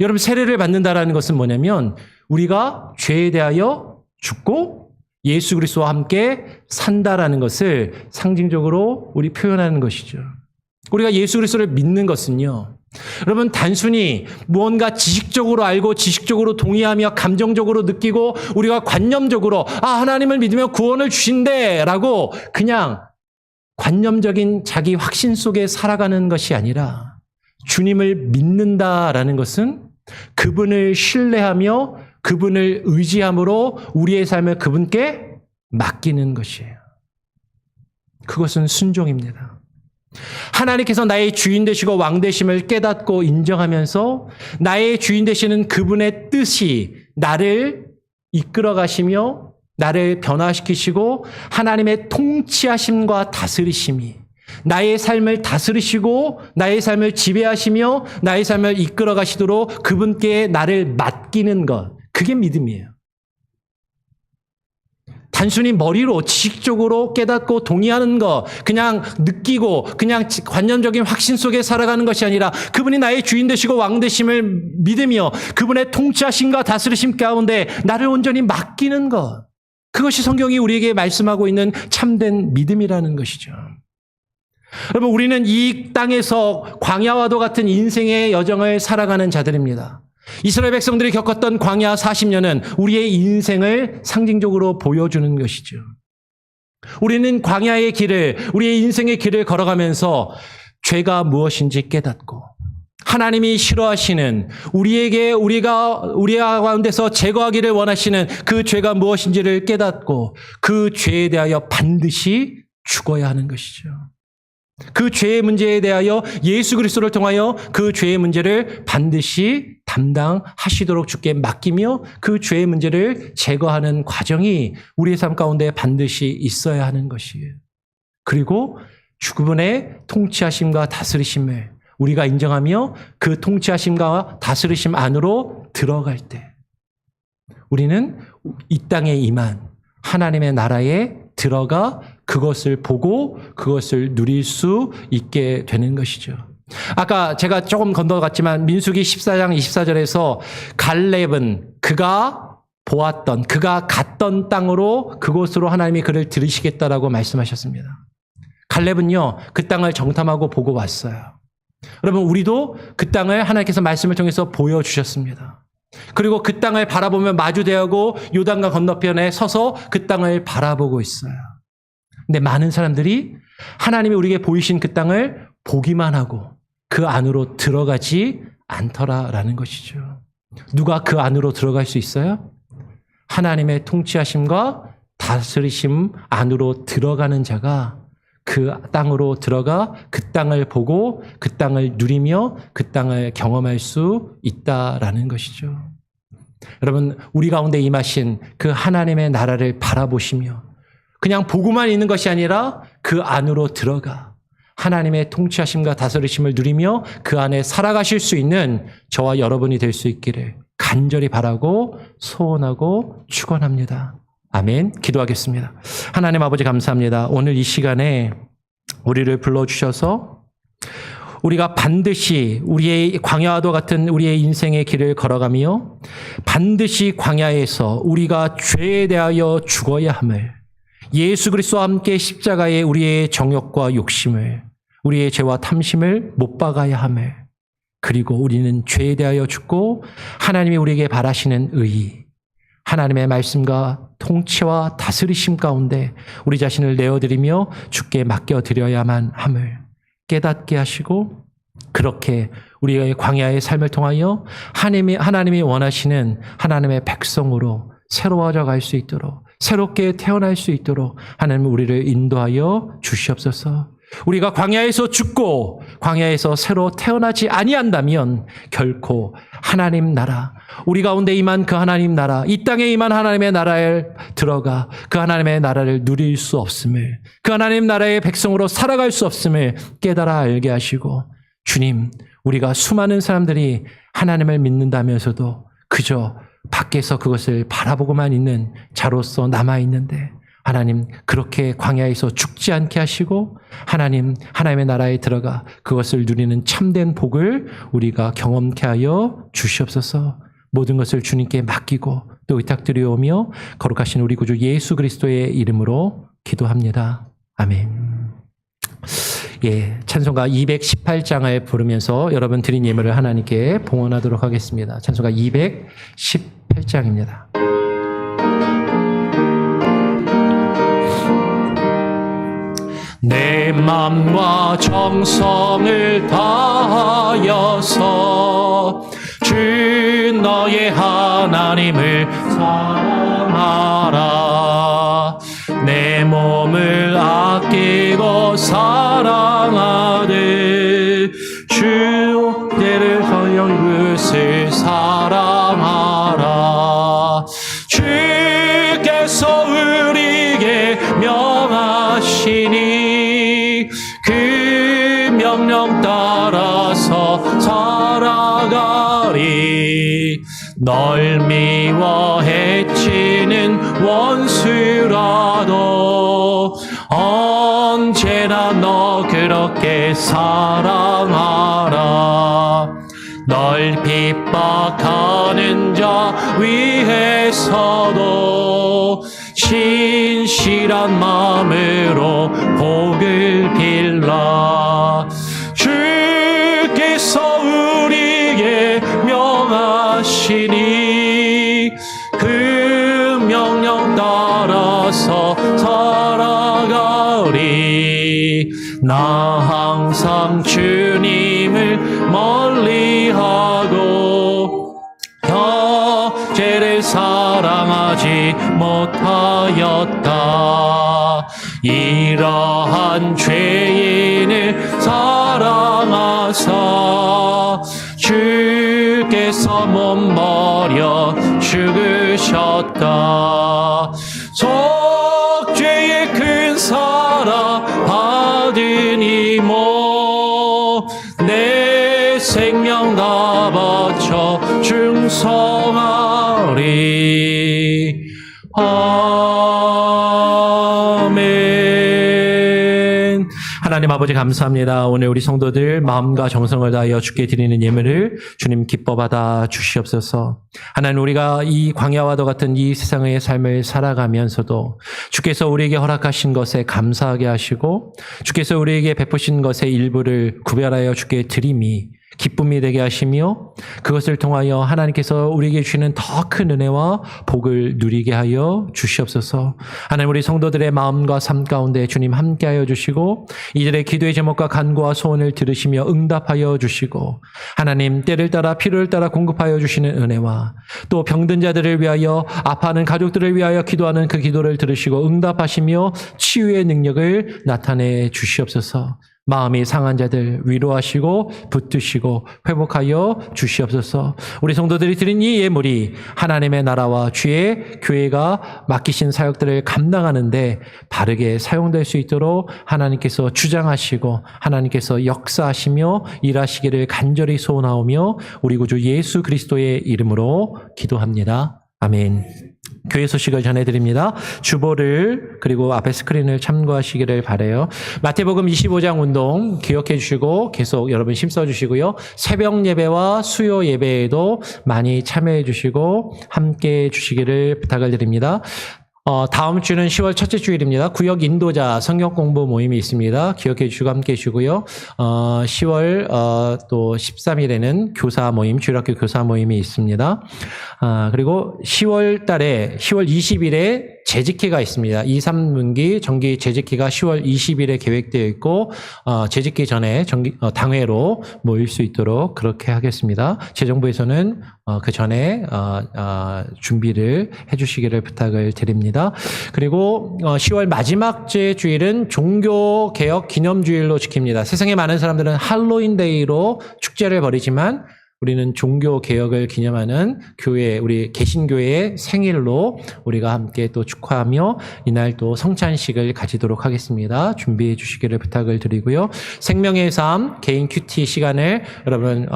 여러분, 세례를 받는다라는 것은 뭐냐면 우리가 죄에 대하여 죽고 예수 그리스도와 함께 산다라는 것을 상징적으로 우리 표현하는 것이죠. 우리가 예수 그리스도를 믿는 것은요, 여러분, 단순히 무언가 지식적으로 알고 지식적으로 동의하며 감정적으로 느끼고 우리가 관념적으로 하나님을 믿으면 구원을 주신대 라고 그냥 관념적인 자기 확신 속에 살아가는 것이 아니라, 주님을 믿는다라는 것은 그분을 신뢰하며 그분을 의지함으로 우리의 삶을 그분께 맡기는 것이에요. 그것은 순종입니다. 하나님께서 나의 주인 되시고 왕 되심을 깨닫고 인정하면서 나의 주인 되시는 그분의 뜻이 나를 이끌어 가시며 나를 변화시키시고 하나님의 통치하심과 다스리심이 나의 삶을 다스리시고 나의 삶을 지배하시며 나의 삶을 이끌어 가시도록 그분께 나를 맡기는 것, 그게 믿음이에요. 단순히 머리로 지식적으로 깨닫고 동의하는 것, 그냥 느끼고 그냥 관념적인 확신 속에 살아가는 것이 아니라 그분이 나의 주인 되시고 왕 되심을 믿으며 그분의 통치하심과 다스리심 가운데 나를 온전히 맡기는 것, 그것이 성경이 우리에게 말씀하고 있는 참된 믿음이라는 것이죠. 여러분, 우리는 이 땅에서 광야와도 같은 인생의 여정을 살아가는 자들입니다. 이스라엘 백성들이 겪었던 광야 40년은 우리의 인생을 상징적으로 보여주는 것이죠. 우리는 광야의 길을, 우리의 인생의 길을 걸어가면서 죄가 무엇인지 깨닫고 하나님이 싫어하시는 우리가 가운데서 제거하기를 원하시는 그 죄가 무엇인지를 깨닫고 그 죄에 대하여 반드시 죽어야 하는 것이죠. 그 죄의 문제에 대하여 예수 그리스도를 통하여 그 죄의 문제를 반드시 담당하시도록 주께 맡기며 그 죄의 문제를 제거하는 과정이 우리의 삶 가운데 반드시 있어야 하는 것이에요. 그리고 그분의 통치하심과 다스리심을 우리가 인정하며 그 통치하심과 다스리심 안으로 들어갈 때 우리는 이 땅에 임한 하나님의 나라에 들어가 그것을 보고 그것을 누릴 수 있게 되는 것이죠. 아까 제가 조금 건너갔지만 민수기 14장 24절에서 갈렙은 그가 보았던, 그가 갔던 땅으로, 그곳으로 하나님이 그를 들이시겠다라고 말씀하셨습니다. 갈렙은요, 그 땅을 정탐하고 보고 왔어요. 여러분, 우리도 그 땅을 하나님께서 말씀을 통해서 보여주셨습니다. 그리고 그 땅을 바라보며 마주대하고 요단강 건너편에 서서 그 땅을 바라보고 있어요. 근데 많은 사람들이 하나님이 우리에게 보이신 그 땅을 보기만 하고 그 안으로 들어가지 않더라라는 것이죠. 누가 그 안으로 들어갈 수 있어요? 하나님의 통치하심과 다스리심 안으로 들어가는 자가 그 땅으로 들어가 그 땅을 보고 그 땅을 누리며 그 땅을 경험할 수 있다라는 것이죠. 여러분, 우리 가운데 임하신 그 하나님의 나라를 바라보시며 그냥 보고만 있는 것이 아니라 그 안으로 들어가 하나님의 통치하심과 다스리심을 누리며 그 안에 살아가실 수 있는 저와 여러분이 될 수 있기를 간절히 바라고 소원하고 축원합니다. 아멘. 기도하겠습니다. 하나님 아버지 감사합니다. 오늘 이 시간에 우리를 불러주셔서 우리가 반드시 우리의 광야와도 같은 우리의 인생의 길을 걸어가며 반드시 광야에서 우리가 죄에 대하여 죽어야 함을, 예수 그리스도와 함께 십자가에 우리의 정욕과 욕심을, 우리의 죄와 탐심을 못 박아야 함을, 그리고 우리는 죄에 대하여 죽고 하나님이 우리에게 바라시는 의, 하나님의 말씀과 통치와 다스리심 가운데 우리 자신을 내어드리며 주께 맡겨드려야만 함을 깨닫게 하시고, 그렇게 우리의 광야의 삶을 통하여 하나님이 원하시는 하나님의 백성으로 새로워져 갈 수 있도록, 새롭게 태어날 수 있도록 하나님 우리를 인도하여 주시옵소서. 우리가 광야에서 죽고 광야에서 새로 태어나지 아니한다면 결코 하나님 나라, 우리 가운데 임한 그 하나님 나라, 이 땅에 임한 하나님의 나라에 들어가 그 하나님의 나라를 누릴 수 없음을, 그 하나님 나라의 백성으로 살아갈 수 없음을 깨달아 알게 하시고, 주님, 우리가 수많은 사람들이 하나님을 믿는다면서도 그저 밖에서 그것을 바라보고만 있는 자로서 남아있는데, 하나님 그렇게 광야에서 죽지 않게 하시고 하나님의 나라에 들어가 그것을 누리는 참된 복을 우리가 경험케 하여 주시옵소서. 모든 것을 주님께 맡기고 또 의탁드리오며 거룩하신 우리 구주 예수 그리스도의 이름으로 기도합니다. 아멘. 예, 찬송가 218장을 부르면서 여러분 드린 예물을 하나님께 봉헌하도록 하겠습니다. 찬송가 218장입니다. 내 맘과 정성을 다하여서 주 너의 하나님을 사랑하라. 내 몸을 아끼고 사랑하되 주 때를 허영 그것을 사랑하라. 주께서 우리에게 명하시니 그 명령 따라서 살아가리. 널 미워 해치는 원수라도 언제나 너 그렇게 사랑하라. 널 핍박하는 자 위에서도 신실한 마음으로 복을 빌라. 주께서 우리에게 명하시니 그 명령 따라서 살아가리. 나 항상 주님을 멀리하고 형제를 사랑하지 못하였다. 이러한 죄인을 사랑하사 주께서 몸버려 죽으셨다. 속죄의 큰 사랑 받으니모 내 생명 다 바쳐 충성하리. 아멘. 하나님 아버지 감사합니다. 오늘 우리 성도들 마음과 정성을 다하여 주께 드리는 예물을 주님 기뻐 받아 주시옵소서. 하나님, 우리가 이 광야와도 같은 이 세상의 삶을 살아가면서도 주께서 우리에게 허락하신 것에 감사하게 하시고 주께서 우리에게 베푸신 것의 일부를 구별하여 주께 드림이 기쁨이 되게 하시며 그것을 통하여 하나님께서 우리에게 주시는 더 큰 은혜와 복을 누리게 하여 주시옵소서. 하나님, 우리 성도들의 마음과 삶 가운데 주님 함께하여 주시고 이들의 기도의 제목과 간구와 소원을 들으시며 응답하여 주시고 하나님, 때를 따라 필요를 따라 공급하여 주시는 은혜와 또 병든 자들을 위하여 아파하는 가족들을 위하여 기도하는 그 기도를 들으시고 응답하시며 치유의 능력을 나타내 주시옵소서. 마음이 상한 자들 위로하시고 붙드시고 회복하여 주시옵소서. 우리 성도들이 드린 이 예물이 하나님의 나라와 주의 교회가 맡기신 사역들을 감당하는데 바르게 사용될 수 있도록 하나님께서 주장하시고 하나님께서 역사하시며 일하시기를 간절히 소원하오며 우리 구주 예수 그리스도의 이름으로 기도합니다. 아멘. 교회 소식을 전해드립니다. 주보를 그리고 앞에 스크린을 참고하시기를 바라요. 마태복음 25장 운동 기억해 주시고 계속 여러분 힘써 주시고요. 새벽 예배와 수요 예배에도 많이 참여해 주시고 함께 해 주시기를 부탁을 드립니다. 다음 주는 10월 첫째 주일입니다. 구역 인도자 성경 공부 모임이 있습니다. 기억해 주시고 함께 해주시고요. 10월 또 13일에는 교사 모임, 주일학교 교사 모임이 있습니다. 그리고 10월 달에 10월 20일에 재직기가 있습니다. 2, 3분기 정기 재직기가 10월 20일에 계획되어 있고 재직기 전에 당회로 모일 수 있도록 그렇게 하겠습니다. 재정부에서는 그 전에 준비를 해주시기를 부탁을 드립니다. 그리고 10월 마지막 주일은 종교개혁 기념주일로 지킵니다. 세상에 많은 사람들은 할로윈데이로 축제를 벌이지만 우리는 종교개혁을 기념하는 교회, 우리 개신교회의 생일로 우리가 함께 또 축하하며 이날 또 성찬식을 가지도록 하겠습니다. 준비해 주시기를 부탁을 드리고요. 생명의 삶, 개인 큐티 시간을 여러분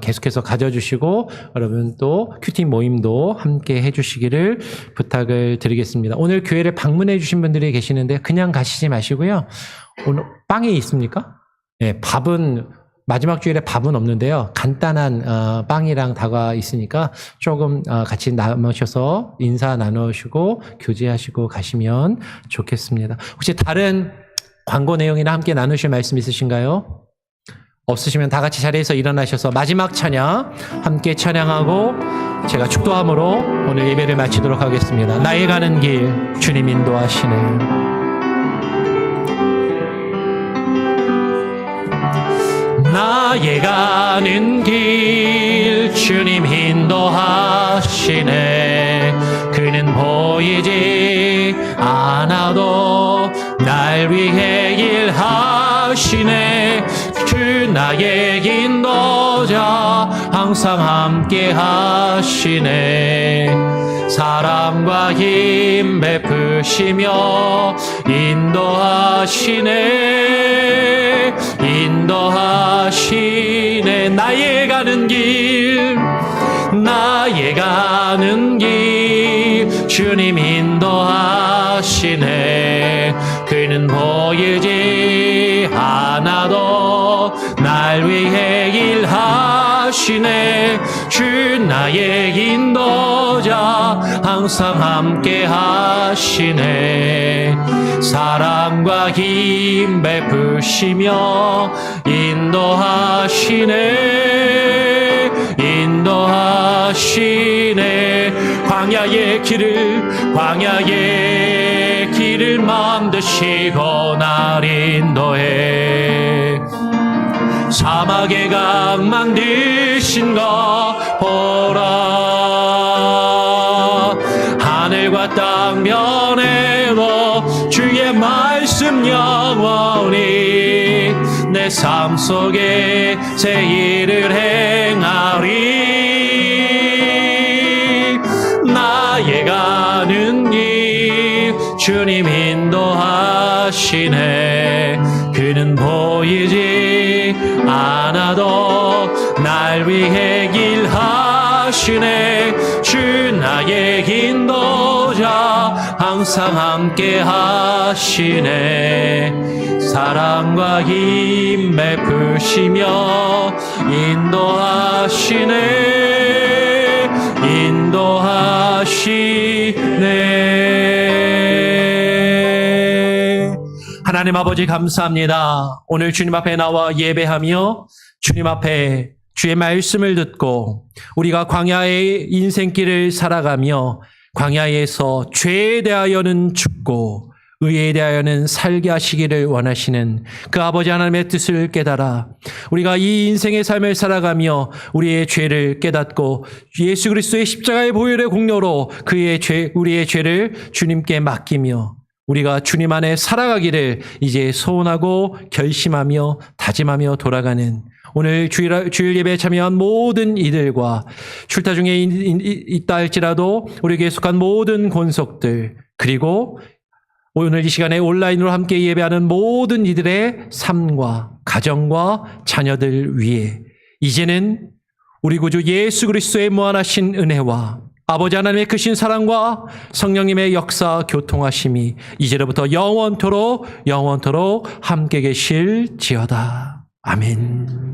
계속해서 가져주시고 여러분 또 큐티 모임도 함께 해주시기를 부탁을 드리겠습니다. 오늘 교회를 방문해 주신 분들이 계시는데 그냥 가시지 마시고요. 오늘 빵이 있습니까? 네, 밥은 마지막 주일에 밥은 없는데요. 간단한 빵이랑 다과 있으니까 조금 같이 나누셔서 인사 나누시고 교제하시고 가시면 좋겠습니다. 혹시 다른 광고 내용이나 함께 나누실 말씀 있으신가요? 없으시면 다 같이 자리에서 일어나셔서 마지막 찬양 함께 찬양하고 제가 축도함으로 오늘 예배를 마치도록 하겠습니다. 나의 가는 길 주님 인도하시네. 나의 가는 길 주님 인도하시네. 그는 보이지 않아도 날 위해 일하시네. 그 나의 인도자 항상 함께 하시네. 사랑과 힘 베푸시며 인도하시네. 인도하시네. 나의 가는 길 주님 인도하시네. 그는 보이지 않아도 날 위해 일하시네. 주 나의 인도자 항상 함께 하시네. 사랑과 힘 베푸시며 인도하시네. 인도하시네. 광야의 길을 만드시고 날 인도해. 사막의 강 만드신 것 보라. 하늘과 땅 변해도 주의 말씀 영원히 내 삶 속에 새 일을 행하리. 나의 가는 길 주님 인도하시네. 그는 보이지 않아도 날 위해 일하시네. 주 나의 인도자 항상 함께 하시네. 사랑과 힘 베푸시며 인도하시네. 인도하시네. 하나님 아버지 감사합니다. 오늘 주님 앞에 나와 예배하며 주님 앞에 주의 말씀을 듣고 우리가 광야의 인생길을 살아가며 광야에서 죄에 대하여는 죽고 의에 대하여는 살게 하시기를 원하시는 그 아버지 하나님의 뜻을 깨달아 우리가 이 인생의 삶을 살아가며 우리의 죄를 깨닫고 예수 그리스도의 십자가의 보혈의 공로로 우리의 죄를 주님께 맡기며 우리가 주님 안에 살아가기를 이제 소원하고 결심하며 다짐하며 돌아가는 오늘 주일 예배에 참여한 모든 이들과 출타 중에 있다 할지라도 우리에게 속한 모든 권속들, 그리고 오늘 이 시간에 온라인으로 함께 예배하는 모든 이들의 삶과 가정과 자녀들 위해 이제는 우리 구주 예수 그리스도의 무한하신 은혜와 아버지 하나님의 크신 사랑과 성령님의 역사 교통하심이 이제로부터 영원토록 함께 계실지어다. 아멘.